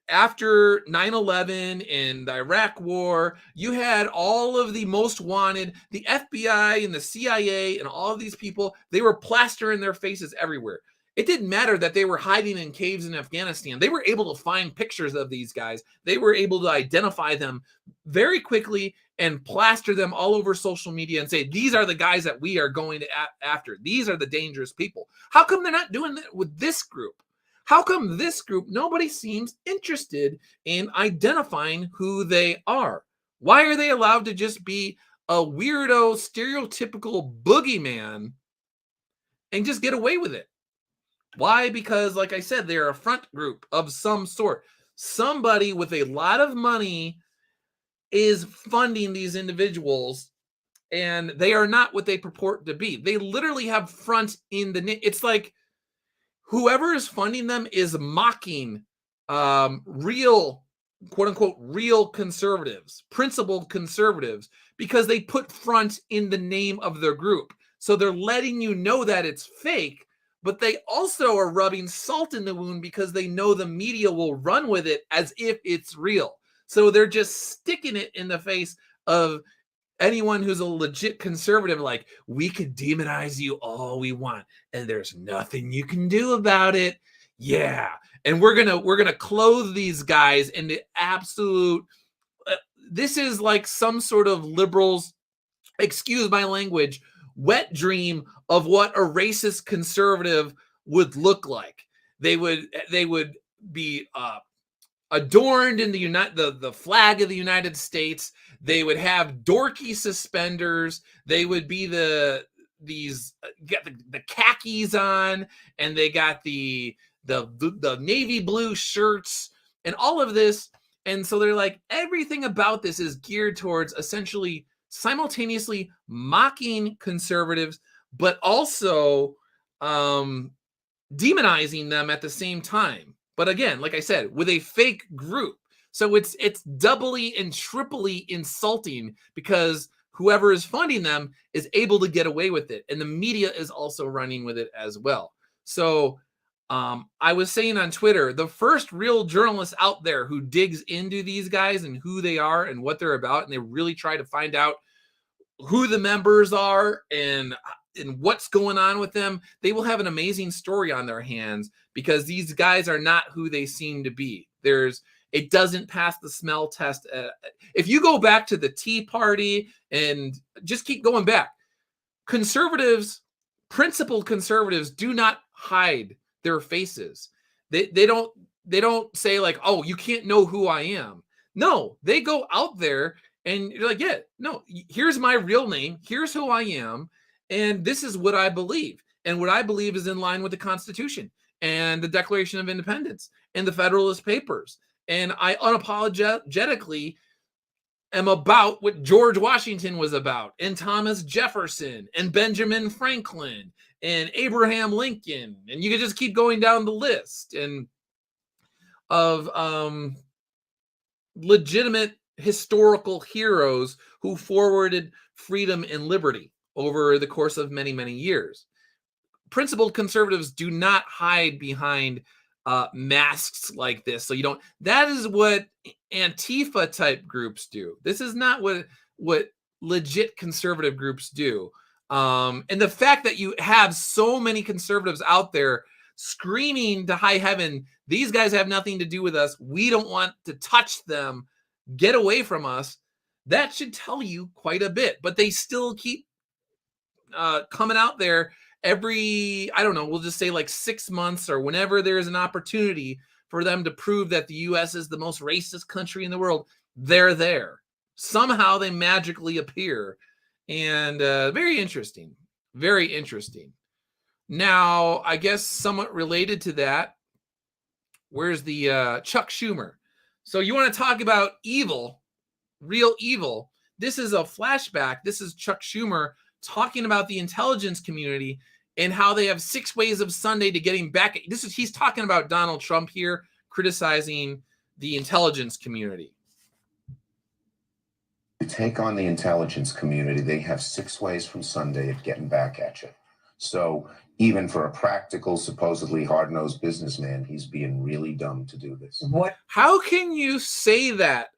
after 9/11 and the Iraq War, you had all of the most wanted, the FBI and the CIA and all of these people, they were plastering their faces everywhere. It didn't matter that they were hiding in caves in Afghanistan. They were able to find pictures of these guys. They were able to identify them very quickly and plaster them all over social media and say, these are the guys that we are going to after. These are the dangerous people. How come they're not doing that with this group? How come this group, nobody seems interested in identifying who they are? Why are they allowed to just be a weirdo, stereotypical boogeyman and just get away with it? Why? Because, like I said, they're a front group of some sort. Somebody with a lot of money is funding these individuals, and they are not what they purport to be. They literally have front in the name. It's like whoever is funding them is mocking real, quote unquote, real conservatives, principled conservatives, because they put front in the name of their group. So they're letting you know that it's fake, but they also are rubbing salt in the wound because they know the media will run with it as if it's real. So they're just sticking it in the face of anyone who's a legit conservative, like, we could demonize you all we want and there's nothing you can do about it. Yeah. And we're gonna clothe these guys in the absolute this is like some sort of liberals, excuse my language, wet dream of what a racist conservative would look like. They would be adorned in the flag of the United States. They would have dorky suspenders. They would be get the khakis on, and they got the navy blue shirts and all of this. And so they're like, everything about this is geared towards essentially simultaneously mocking conservatives, but also demonizing them at the same time. But again, like I said, with a fake group. So it's doubly and triply insulting because whoever is funding them is able to get away with it. And the media is also running with it as well. So I was saying on Twitter, the first real journalist out there who digs into these guys and who they are and what they're about, and they really try to find out who the members are and what's going on with them, they will have an amazing story on their hands, because these guys are not who they seem to be. It doesn't pass the smell test. If you go back to the Tea Party and just keep going back, principled conservatives do not hide their faces. They don't say like, oh, you can't know who I am. No, they go out there and you're like, yeah, no, here's my real name. Here's who I am. And this is what I believe. And what I believe is in line with the Constitution and the Declaration of Independence and the Federalist Papers. And I unapologetically am about what George Washington was about, and Thomas Jefferson, and Benjamin Franklin, and Abraham Lincoln. And you can just keep going down the list and of legitimate historical heroes who forwarded freedom and liberty over the course of many, many years. Principled conservatives do not hide behind masks like this. So that is what Antifa type groups do. This is not what legit conservative groups do. And the fact that you have so many conservatives out there screaming to high heaven, these guys have nothing to do with us, we don't want to touch them, get away from us, that should tell you quite a bit. But they still keep coming out there every, I don't know, we'll just say like 6 months or whenever there's an opportunity for them to prove that the U.S. is the most racist country in the world. They're there. Somehow they magically appear. And very interesting. Very interesting. Now, I guess somewhat related to that, where's the Chuck Schumer? So you want to talk about evil, real evil. This is a flashback. This is Chuck Schumer talking about the intelligence community and how they have 6 ways of Sunday to getting back. He's talking about Donald Trump here, criticizing the intelligence community. To take on the intelligence community, they have 6 ways from Sunday of getting back at you. So even for a practical, supposedly hard-nosed businessman, he's being really dumb to do this. What? How can you say that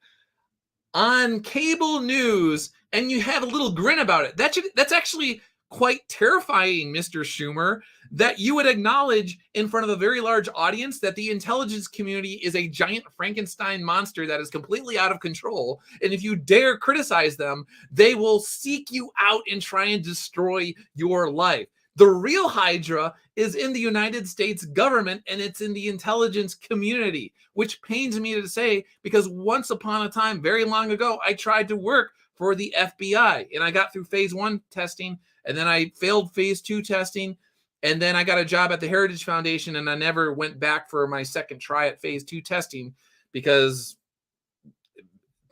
on cable news and you have a little grin about it? That's actually quite terrifying, Mr. Schumer, that you would acknowledge in front of a very large audience that the intelligence community is a giant Frankenstein monster that is completely out of control. And if you dare criticize them, they will seek you out and try and destroy your life. The real Hydra is in the United States government, and it's in the intelligence community, which pains me to say, because once upon a time, very long ago, I tried to work for the FBI, and I got through phase 1 testing, and then I failed phase 2 testing, and then I got a job at the Heritage Foundation, and I never went back for my second try at phase 2 testing because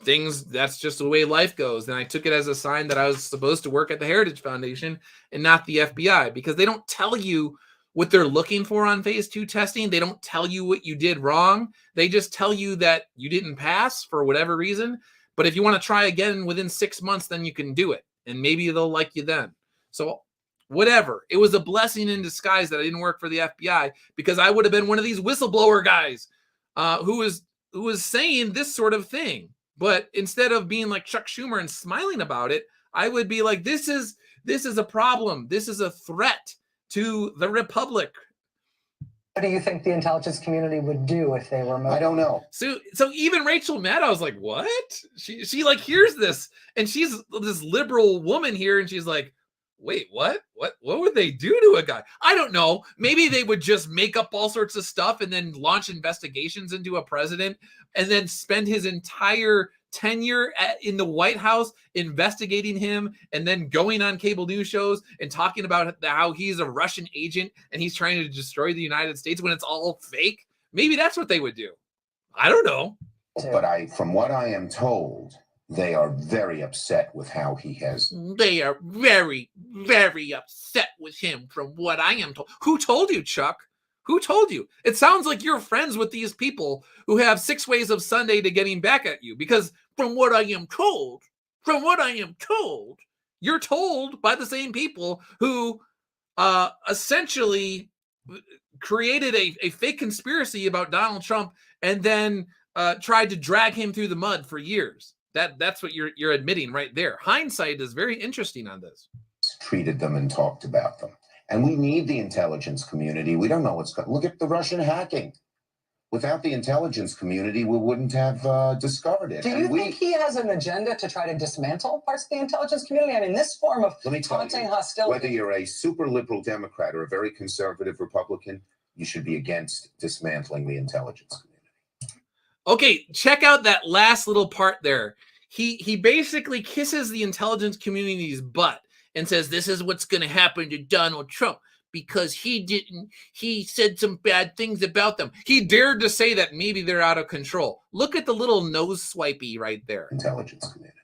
that's just the way life goes. And I took it as a sign that I was supposed to work at the Heritage Foundation and not the FBI, because they don't tell you what they're looking for on phase 2 testing. They don't tell you what you did wrong. They just tell you that you didn't pass for whatever reason. But if you want to try again within 6 months, then you can do it. And maybe they'll like you then. So whatever. It was a blessing in disguise that I didn't work for the FBI, because I would have been one of these whistleblower guys who was saying this sort of thing. But instead of being like Chuck Schumer and smiling about it, I would be like, this is a problem. This is a threat to the Republic. What do you think the intelligence community would do if they were moved? I don't know. So even Rachel Maddow was like, what? She like hears this, and she's this liberal woman here, and she's like, wait, what would they do to a guy? I don't know. Maybe they would just make up all sorts of stuff and then launch investigations into a president and then spend his entire tenure in the White House investigating him and then going on cable news shows and talking about how he's a Russian agent and he's trying to destroy the United States when it's all fake. Maybe that's what they would do. I don't know. But from what I am told, they are very upset with how he has. They are very, very upset with him, from what I am told. Who told you, Chuck? Who told you? It sounds like you're friends with these people who have 6 ways of Sunday to getting back at you, because from what I am told, you're told by the same people who essentially created a fake conspiracy about Donald Trump and then tried to drag him through the mud for years. That's what you're admitting right there. Hindsight is very interesting on this. Treated them and talked about them. And we need the intelligence community. We don't know what's going. Look at the Russian hacking. Without the intelligence community, we wouldn't have discovered it. Do you think he has an agenda to try to dismantle parts of the intelligence community? I mean, this form of taunting hostility. Whether you're a super liberal Democrat or a very conservative Republican, you should be against dismantling the intelligence community. Okay, check out that last little part there. He basically kisses the intelligence community's butt and says this is what's going to happen to Donald Trump because he said some bad things about them. He dared to say that maybe they're out of control. Look at the little nose swipey right there. Intelligence community.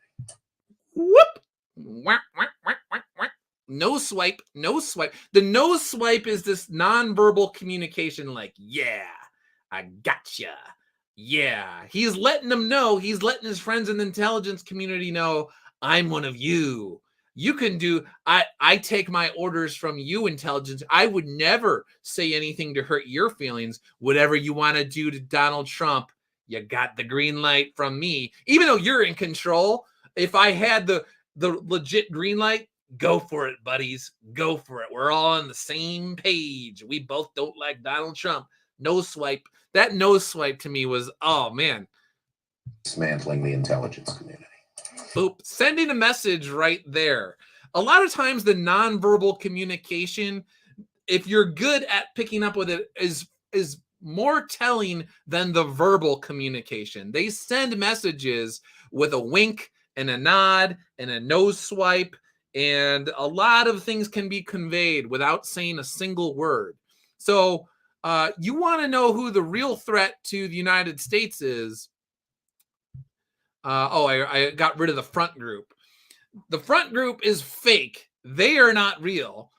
Whoop. Whack, whack, whack, whack, whack. No swipe, no swipe. The nose swipe is this nonverbal communication like, yeah, I gotcha. Yeah. He's letting them know, he's letting his friends in the intelligence community know, I'm one of you. You can do, I take my orders from you, intelligence. I would never say anything to hurt your feelings. Whatever you want to do to Donald Trump, you got the green light from me. Even though you're in control, if I had the legit green light, go for it, buddies. Go for it. We're all on the same page. We both don't like Donald Trump. No swipe. That no swipe to me was, oh, man. Dismantling the intelligence community. Boop. Sending a message right there. A lot of times the nonverbal communication, if you're good at picking up with it, is more telling than the verbal communication. They send messages with a wink and a nod and a nose swipe, and a lot of things can be conveyed without saying a single word. So you want to know who the real threat to the United States is. I got rid of the front group. The front group is fake. They are not real.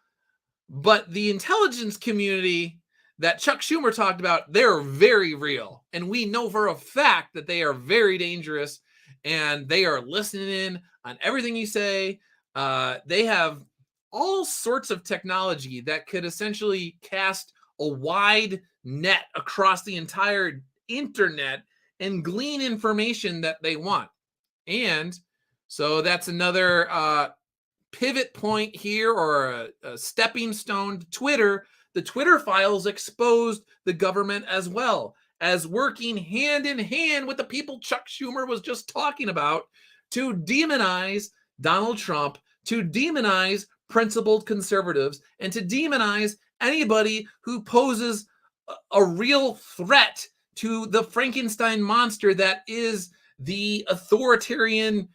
But the intelligence community that Chuck Schumer talked about, they're very real. And we know for a fact that they are very dangerous and they are listening in on everything you say. They have all sorts of technology that could essentially cast a wide net across the entire internet and glean information that they want. And so that's another pivot point here, or a stepping stone to Twitter. The Twitter files exposed the government as well as working hand in hand with the people Chuck Schumer was just talking about to demonize Donald Trump, to demonize principled conservatives, and to demonize anybody who poses a real threat to the Frankenstein monster that is the authoritarian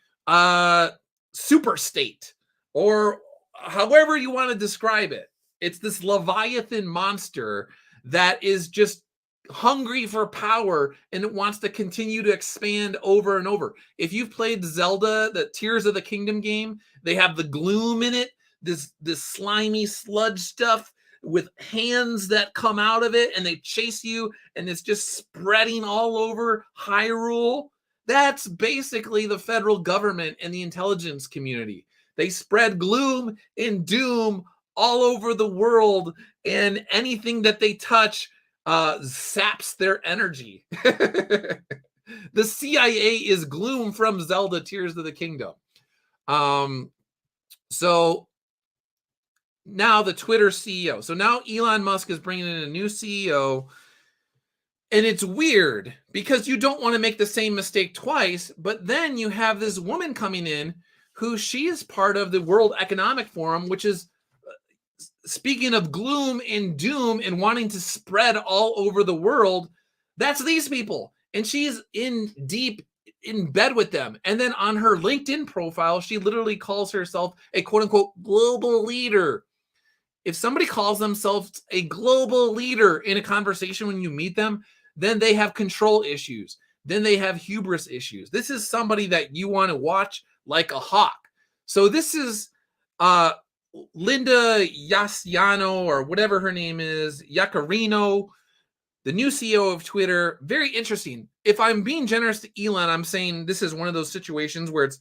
super state, or however you want to describe it. It's this Leviathan monster that is just hungry for power and it wants to continue to expand over and over. If you've played Zelda, the Tears of the Kingdom game, they have the gloom in it, this slimy sludge stuff with hands that come out of it and they chase you and it's just spreading all over Hyrule. That's basically the federal government and the intelligence community. They spread gloom and doom all over the world, and anything that they touch saps their energy. The CIA is gloom from Zelda Tears of the Kingdom. So now the Twitter CEO. So now Elon Musk is bringing in a new CEO. And it's weird because you don't want to make the same mistake twice. But then you have this woman coming in who she is part of the World Economic Forum, which is speaking of gloom and doom and wanting to spread all over the world. That's these people. And she's deep in bed with them. And then on her LinkedIn profile, she literally calls herself a quote unquote global leader. If somebody calls themselves a global leader in a conversation when you meet them, then they have control issues. Then they have hubris issues. This is somebody that you want to watch like a hawk. So this is Linda Yasiano, or whatever her name is, Yaccarino, the new CEO of Twitter. Very interesting. If I'm being generous to Elon, I'm saying this is one of those situations where it's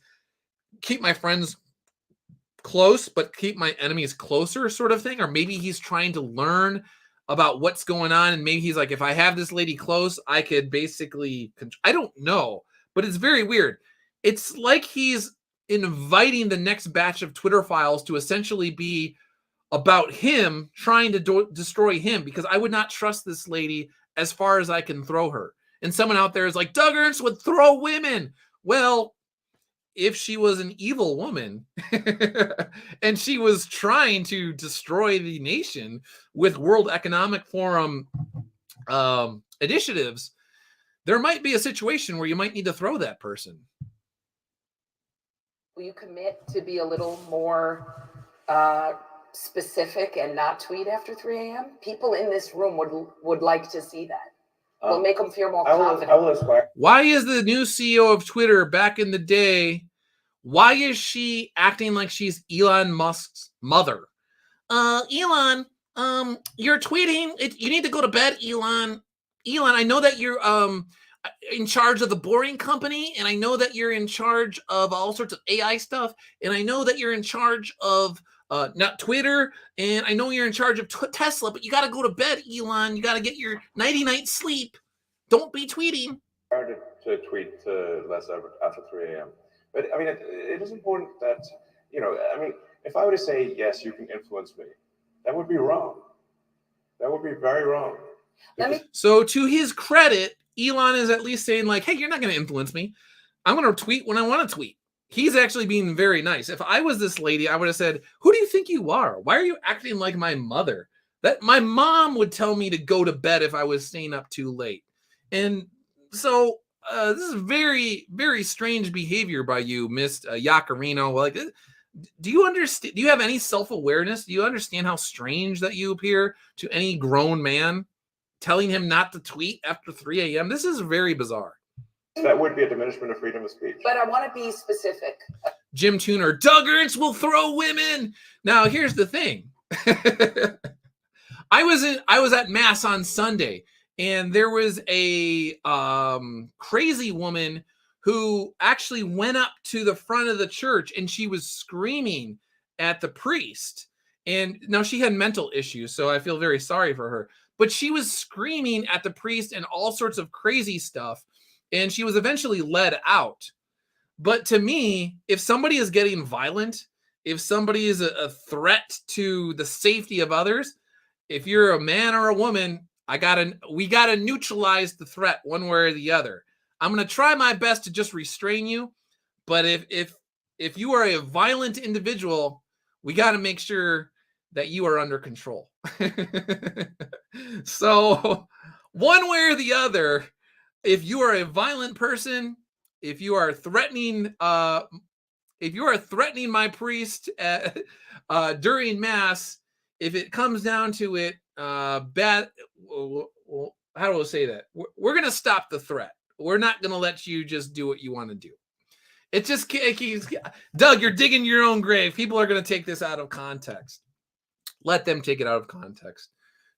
keep my friends close, but keep my enemies closer sort of thing. Or maybe he's trying to learn about what's going on. And maybe he's like, if I have this lady close, I could basically, I don't know, but it's very weird. It's like he's inviting the next batch of Twitter files to essentially be about him trying to destroy him, because I would not trust this lady as far as I can throw her. And someone out there is like, Doug Ernst would throw women. Well, if she was an evil woman and she was trying to destroy the nation with World Economic Forum initiatives, there might be a situation where you might need to throw that person. Will you commit to be a little more specific and not tweet after 3 a.m.? People in this room would like to see that. We'll make them feel more confident. Why is the new CEO of Twitter back in the day, why is she acting like she's Elon Musk's mother? Elon, you're tweeting. You need to go to bed, Elon. Elon, I know that you're in charge of the Boring Company, and I know that you're in charge of all sorts of AI stuff, and I know that you're in charge of not Twitter, and I know you're in charge of Tesla, but you got to go to bed, Elon. You got to get your nighty-night sleep. Don't be tweeting. Started to tweet less after 3 a.m. But I mean, it is important that, I mean, if I were to say, yes, you can influence me, that would be wrong. That would be very wrong. So to his credit, Elon is at least saying like, hey, you're not going to influence me. I'm going to tweet when I want to tweet. He's actually being very nice. If I was this lady, I would have said, who do you think you are? Why are you acting like my mother? That my mom would tell me to go to bed if I was staying up too late. And so this is very, very strange behavior by you, Miss Yacarino. Like, do you understand? Do you have any self-awareness? Do you understand how strange that you appear to any grown man, telling him not to tweet after 3 a.m.? This is very bizarre. That would be a diminishment of freedom of speech. But I want to be specific. Jim Tuner, Doug Ernst will throw women. Now, here's the thing. I was at Mass on Sunday, and there was a crazy woman who actually went up to the front of the church, and she was screaming at the priest. And now she had mental issues, so I feel very sorry for her. But she was screaming at the priest and all sorts of crazy stuff, and she was eventually led out. But to me, if somebody is getting violent, if somebody is a threat to the safety of others, if you're a man or a woman, we gotta neutralize the threat one way or the other. I'm gonna try my best to just restrain you, but if you are a violent individual, we gotta make sure that you are under control. So one way or the other, if you are a violent person, if you are threatening my priest during Mass, if it comes down to it, bad. Well, how do I say that? We're going to stop the threat. We're not going to let you just do what you want to do. It just keeps. Doug, you're digging your own grave. People are going to take this out of context. Let them take it out of context.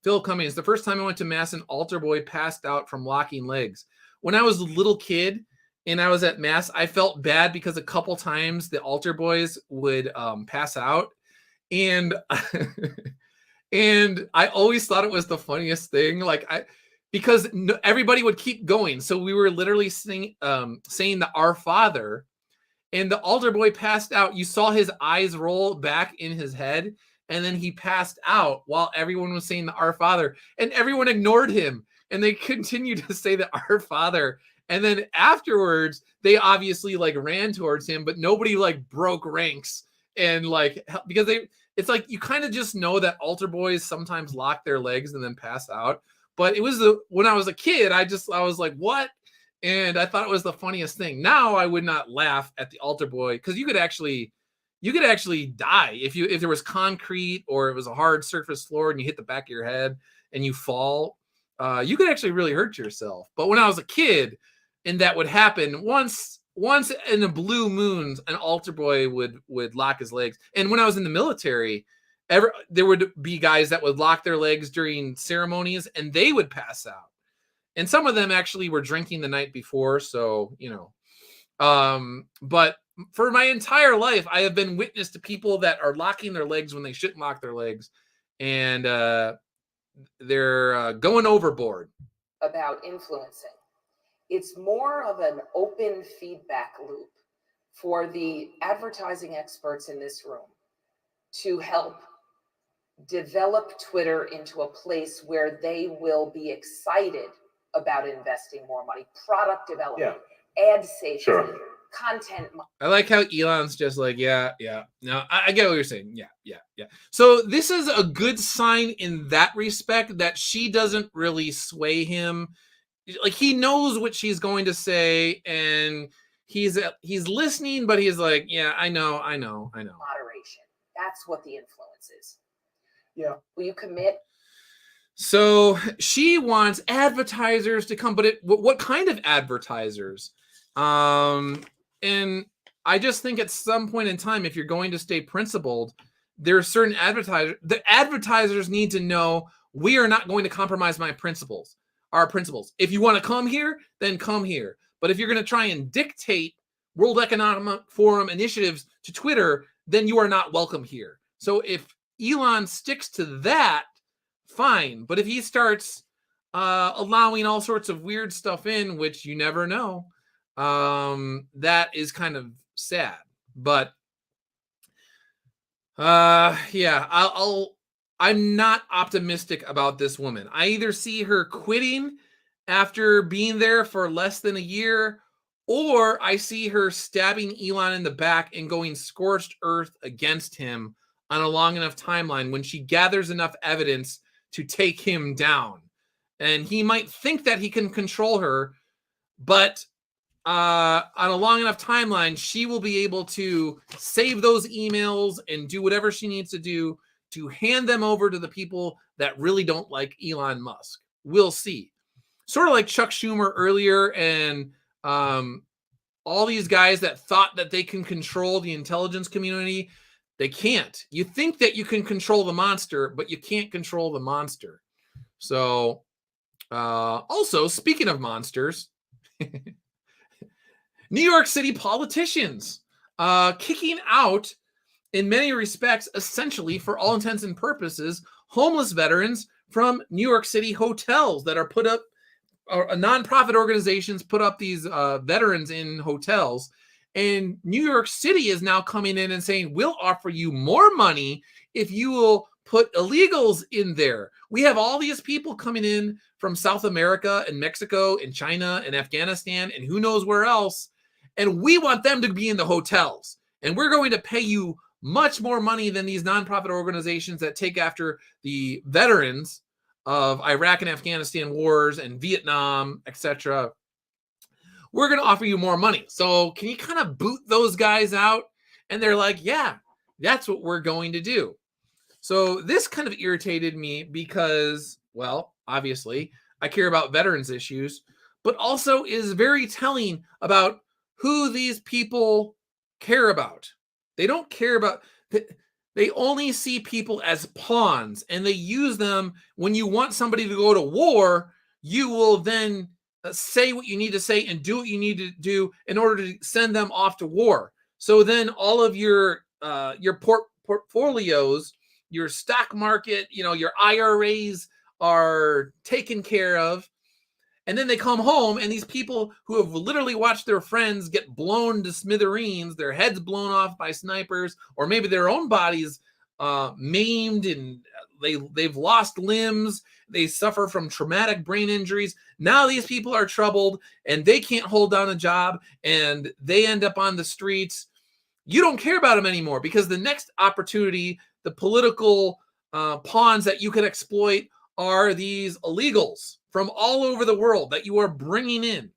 Phil Cummings, the first time I went to Mass, an altar boy passed out from locking legs. When I was a little kid and I was at Mass, I felt bad because a couple times the altar boys would pass out. And and I always thought it was the funniest thing. Because everybody would keep going. So we were literally saying the Our Father, and the altar boy passed out. You saw his eyes roll back in his head, and then he passed out while everyone was saying the Our Father, and everyone ignored him, and they continued to say the Our Father. And then afterwards, they obviously ran towards him, but nobody broke ranks and because it's you kind of just know that altar boys sometimes lock their legs and then pass out. But it was when I was a kid, I was like, what? And I thought it was the funniest thing. Now I would not laugh at the altar boy, because you could actually die if there was concrete or it was a hard surface floor and you hit the back of your head and you fall. You could actually really hurt yourself. But when I was a kid, and that would happen once in a blue moon, an altar boy would lock his legs. And when I was in the military, there would be guys that would lock their legs during ceremonies, and they would pass out. And some of them actually were drinking the night before. So, but for my entire life, I have been witness to people that are locking their legs when they shouldn't lock their legs. And going overboard about influencing. It's more of an open feedback loop for the advertising experts in this room to help develop Twitter into a place where they will be excited about investing more money, product development, ad safety, content. I like how Elon's just like, yeah. No, I get what you're saying. Yeah. So this is a good sign in that respect, that she doesn't really sway him. Like, he knows what she's going to say, and he's listening, but he's like, yeah, I know. Moderation. That's what the influence is. Yeah. Will you commit? So she wants advertisers to come, but what kind of advertisers? And I just think at some point in time, if you're going to stay principled, there are certain advertisers. The advertisers need to know, we are not going to compromise our principles. If you want to come here, then come here. But if you're going to try and dictate World Economic Forum initiatives to Twitter, then you are not welcome here. So if Elon sticks to that, fine. But if he starts allowing all sorts of weird stuff in, which you never know, that is kind of sad. But I'm not optimistic about this woman. I either see her quitting after being there for less than a year, or I see her stabbing Elon in the back and going scorched earth against him on a long enough timeline when she gathers enough evidence to take him down. And he might think that he can control her, but on a long enough timeline, she will be able to save those emails and do whatever she needs to do to hand them over to the people that really don't like Elon Musk. We'll see. Sort of like Chuck Schumer earlier, and all these guys that thought that they can control the intelligence community. They can't. You think that you can control the monster, but you can't control the monster. So, also, speaking of monsters, New York City politicians kicking out, in many respects, essentially, for all intents and purposes, homeless veterans from New York City hotels that are put up, or nonprofit organizations put up these veterans in hotels. And New York City is now coming in and saying, we'll offer you more money if you will put illegals in there. We have all these people coming in from South America and Mexico and China and Afghanistan and who knows where else. And we want them to be in the hotels. And we're going to pay you much more money than these nonprofit organizations that take after the veterans of Iraq and Afghanistan wars and Vietnam, etc. We're going to offer you more money. So can you kind of boot those guys out? And they're like, yeah, that's what we're going to do. So this kind of irritated me because, well, obviously, I care about veterans issues, but also is very telling about who these people care about. They don't care about, they only see people as pawns, and they use them. When you want somebody to go to war, you will then say what you need to say and do what you need to do in order to send them off to war. So then all of your portfolios, your stock market, your IRAs are taken care of. And then they come home, and these people who have literally watched their friends get blown to smithereens, their heads blown off by snipers, or maybe their own bodies maimed, and they've lost limbs. They suffer from traumatic brain injuries. Now these people are troubled, and they can't hold down a job, and they end up on the streets. You don't care about them anymore, because the next opportunity, the political pawns that you can exploit, are these illegals from all over the world that you are bringing in.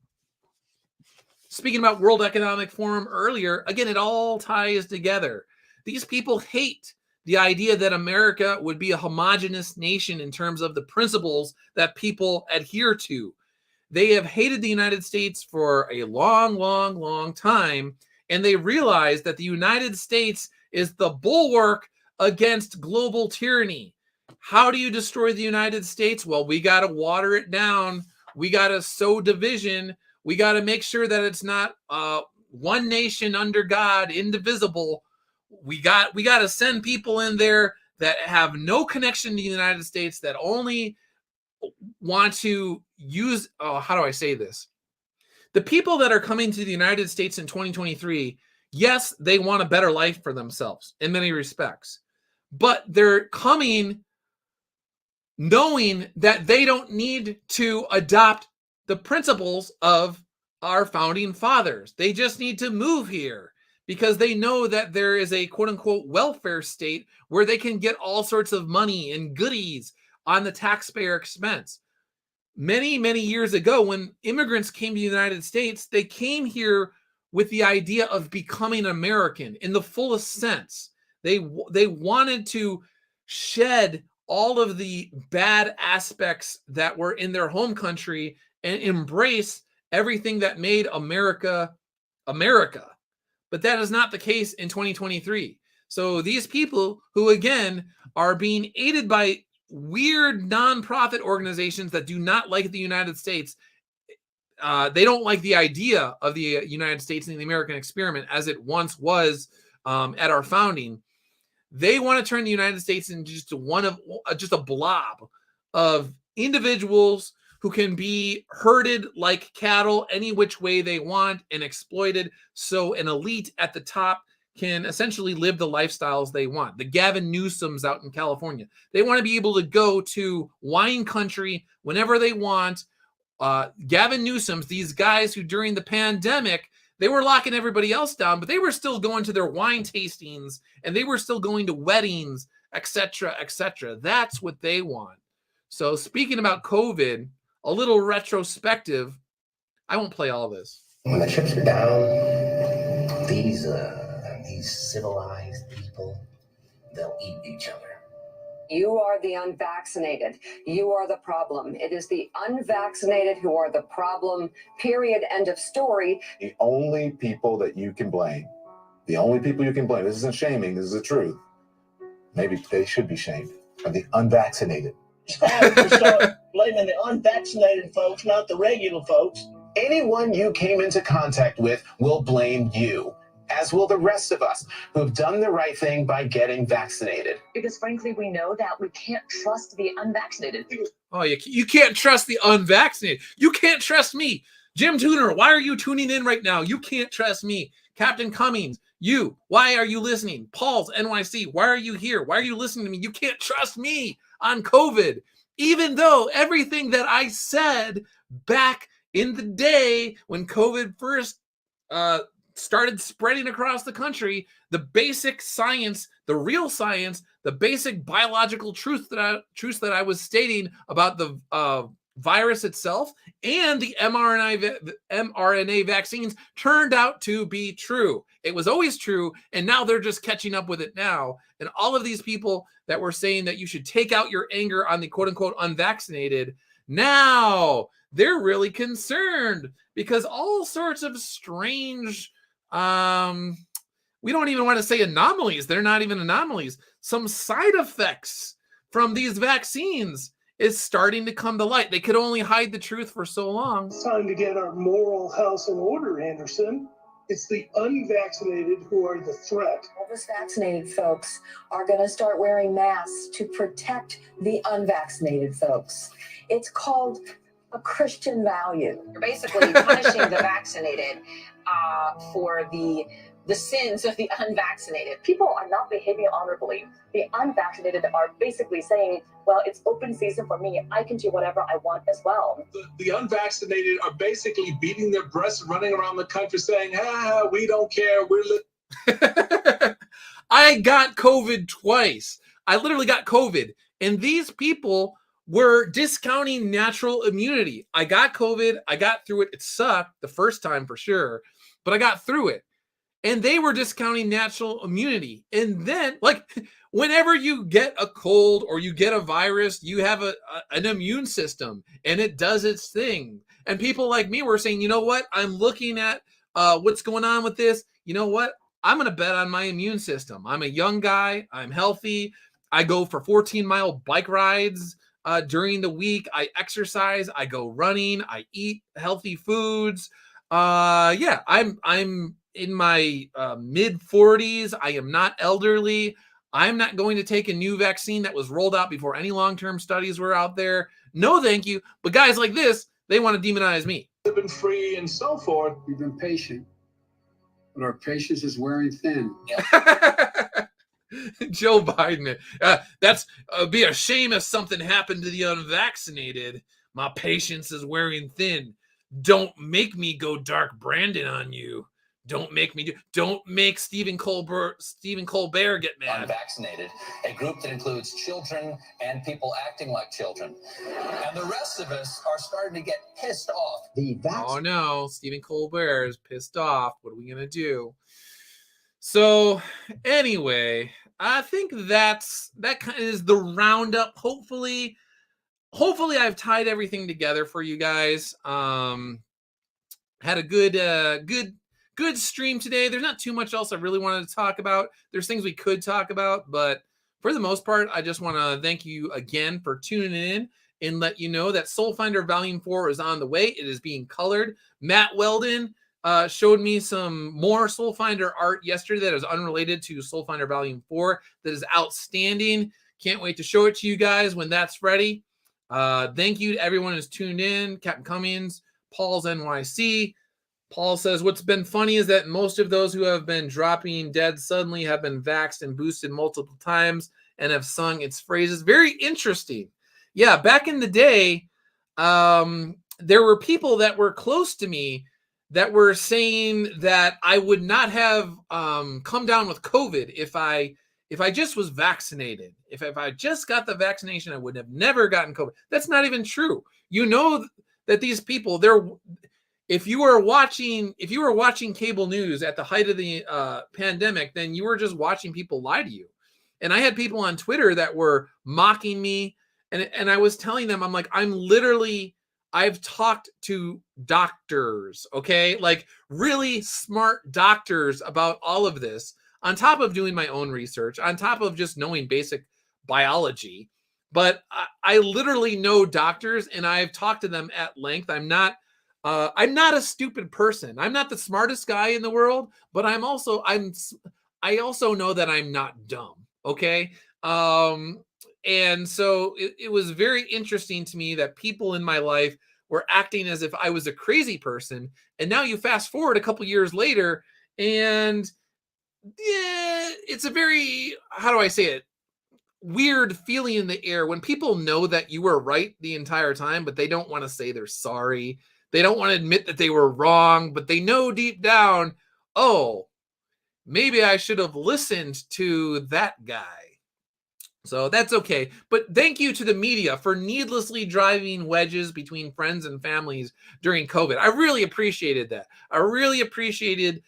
Speaking about World Economic Forum earlier, again, it all ties together. These people hate the idea that America would be a homogenous nation in terms of the principles that people adhere to. They have hated the United States for a long, long, long time, and they realize that the United States is the bulwark against global tyranny. How do you destroy the United States? Well, we got to water it down. We got to sow division. We got to make sure that it's not one nation under God, indivisible. We got to send people in there that have no connection to the United States, that only want to use, how do I say this? The people that are coming to the United States in 2023, yes, they want a better life for themselves in many respects, but they're coming knowing that they don't need to adopt the principles of our founding fathers. They just need to move here because they know that there is a quote unquote welfare state where they can get all sorts of money and goodies on the taxpayer expense. Many, many years ago, when immigrants came to the United States, they came here with the idea of becoming American in the fullest sense. They wanted to shed all of the bad aspects that were in their home country and embrace everything that made America, America. But that is not the case in 2023. So these people who, again, are being aided by weird nonprofit organizations that do not like the United States. They don't like the idea of the United States and the American experiment as it once was at our founding. They want to turn the United States into just a blob of individuals who can be herded like cattle any which way they want and exploited, so an elite at the top can essentially live the lifestyles they want. The Gavin Newsoms out in California, they want to be able to go to wine country whenever they want. Gavin Newsoms, these guys who during the pandemic, they were locking everybody else down, but they were still going to their wine tastings and they were still going to weddings, etc., etc. That's what they want. So speaking about COVID, a little retrospective, I won't play all this. When the chips are down, these civilized people, they'll eat each other. You are the unvaccinated. You are the problem. It is the unvaccinated who are the problem, period, end of story. The only people that you can blame, this isn't shaming, this is the truth. Maybe they should be shamed, are the unvaccinated. It's time to start blaming the unvaccinated folks, not the regular folks. Anyone you came into contact with will blame you, as will the rest of us who have done the right thing by getting vaccinated. Because frankly, we know that we can't trust the unvaccinated. Oh, you can't trust the unvaccinated. You can't trust me. Jim Tuner, why are you tuning in right now? You can't trust me. Captain Cummings, why are you listening? Paul's NYC, why are you here? Why are you listening to me? You can't trust me on COVID. Even though everything that I said back in the day when COVID first started spreading across the country, the basic science, the real science, the basic biological truths that I was stating about the virus itself and the mRNA vaccines turned out to be true. It was always true, and now they're just catching up with it now. And all of these people that were saying that you should take out your anger on the quote-unquote unvaccinated, now they're really concerned because all sorts of strange, we don't even want to say anomalies. They're not even anomalies. Some side effects from these vaccines is starting to come to light. They could only hide the truth for so long. It's time to get our moral house in order, Anderson. It's the unvaccinated who are the threat. All those vaccinated folks are going to start wearing masks to protect the unvaccinated folks. It's called a Christian value. You're basically punishing the vaccinated for the sins of the unvaccinated. People are not behaving honorably. The unvaccinated are basically saying, well, it's open season for me. I can do whatever I want as well. The unvaccinated are basically beating their breasts, running around the country saying, we don't care. I got COVID twice. I literally got COVID. And these people were discounting natural immunity. I got COVID. I got through it. It sucked the first time for sure, but I got through it. And they were discounting natural immunity. And then, like, whenever you get a cold or you get a virus, you have an immune system and it does its thing. And people like me were saying, you know what? I'm looking at what's going on with this. You know what? I'm going to bet on my immune system. I'm a young guy. I'm healthy. I go for 14-mile bike rides during the week. I exercise. I go running. I eat healthy foods. I'm in my mid 40s. I am not elderly. I'm not going to take a new vaccine that was rolled out before any long-term studies were out there. No, thank you. But guys like this, they want to demonize me. Been free and so forth. We've been patient, but our patience is wearing thin. Joe Biden, that's be a shame if something happened to the unvaccinated. My patience is wearing thin. Don't make me go dark Brandon on you. Don't make Stephen Colbert get mad. Unvaccinated, a group that includes children and people acting like children. And the rest of us are starting to get pissed off. Oh no, Stephen Colbert is pissed off. What are we going to do? So anyway, I think that kind of is the roundup. Hopefully I've tied everything together for you guys. Had a good stream today. There's not too much else I really wanted to talk about. There's things we could talk about, but for the most part, I just want to thank you again for tuning in and let you know that Soul Finder Volume 4 is on the way. It is being colored. Matt Weldon showed me some more Soul Finder art yesterday that is unrelated to Soul Finder Volume 4 that is outstanding. Can't wait to show it to you guys when that's ready. Thank you to everyone who's tuned in. Captain Cummings, Paul's NYC. Paul says, what's been funny is that most of those who have been dropping dead suddenly have been vaxxed and boosted multiple times and have sung its phrases. Very interesting. Yeah, back in the day, there were people that were close to me that were saying that I would not have come down with COVID if I just was vaccinated. If I just got the vaccination, I would have never gotten COVID. That's not even true. You know that these people, if you were watching cable news at the height of the pandemic, then you were just watching people lie to you. And I had people on Twitter that were mocking me, and I was telling them, I'm like, I've talked to doctors, okay? Like really smart doctors about all of this, on top of doing my own research, on top of just knowing basic biology. But I literally know doctors, and I've talked to them at length. I'm not a stupid person. I'm not the smartest guy in the world, but I also know that I'm not dumb. Okay. And so it was very interesting to me that people in my life were acting as if I was a crazy person. And now you fast forward a couple years later, and yeah, it's a very, how do I say it? Weird feeling in the air when people know that you were right the entire time, but they don't want to say they're sorry. They don't want to admit that they were wrong, but they know deep down, oh, maybe I should have listened to that guy. So that's okay. But thank you to the media for needlessly driving wedges between friends and families during COVID. I really appreciated that. I really appreciated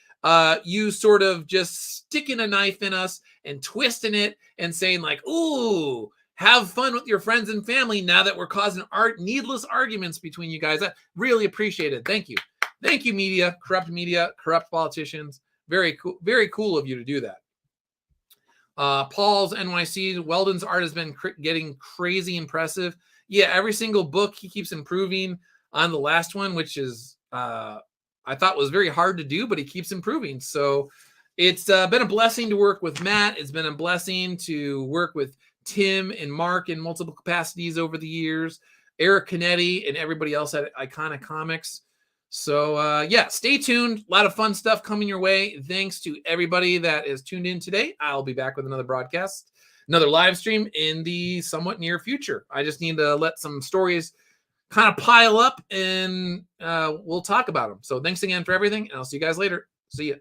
you sort of just sticking a knife in us and twisting it and saying like, ooh, have fun with your friends and family now that we're causing needless arguments between you guys. I really appreciate it. Thank you. Thank you, media, corrupt politicians. Very cool of you to do that. Paul's NYC, Weldon's art has been getting crazy impressive. Yeah, every single book he keeps improving on the last one, which is I thought was very hard to do, but he keeps improving. So it's been a blessing to work with Matt. It's been a blessing to work with Tim and Mark in multiple capacities over the years, Eric Canetti and everybody else at Iconic Comics. So yeah, stay tuned. A lot of fun stuff coming your way. Thanks to everybody that is tuned in today. I'll be back with another broadcast, another live stream in the somewhat near future. I just need to let some stories kind of pile up, and we'll talk about them. So thanks again for everything, and I'll see you guys later. See ya.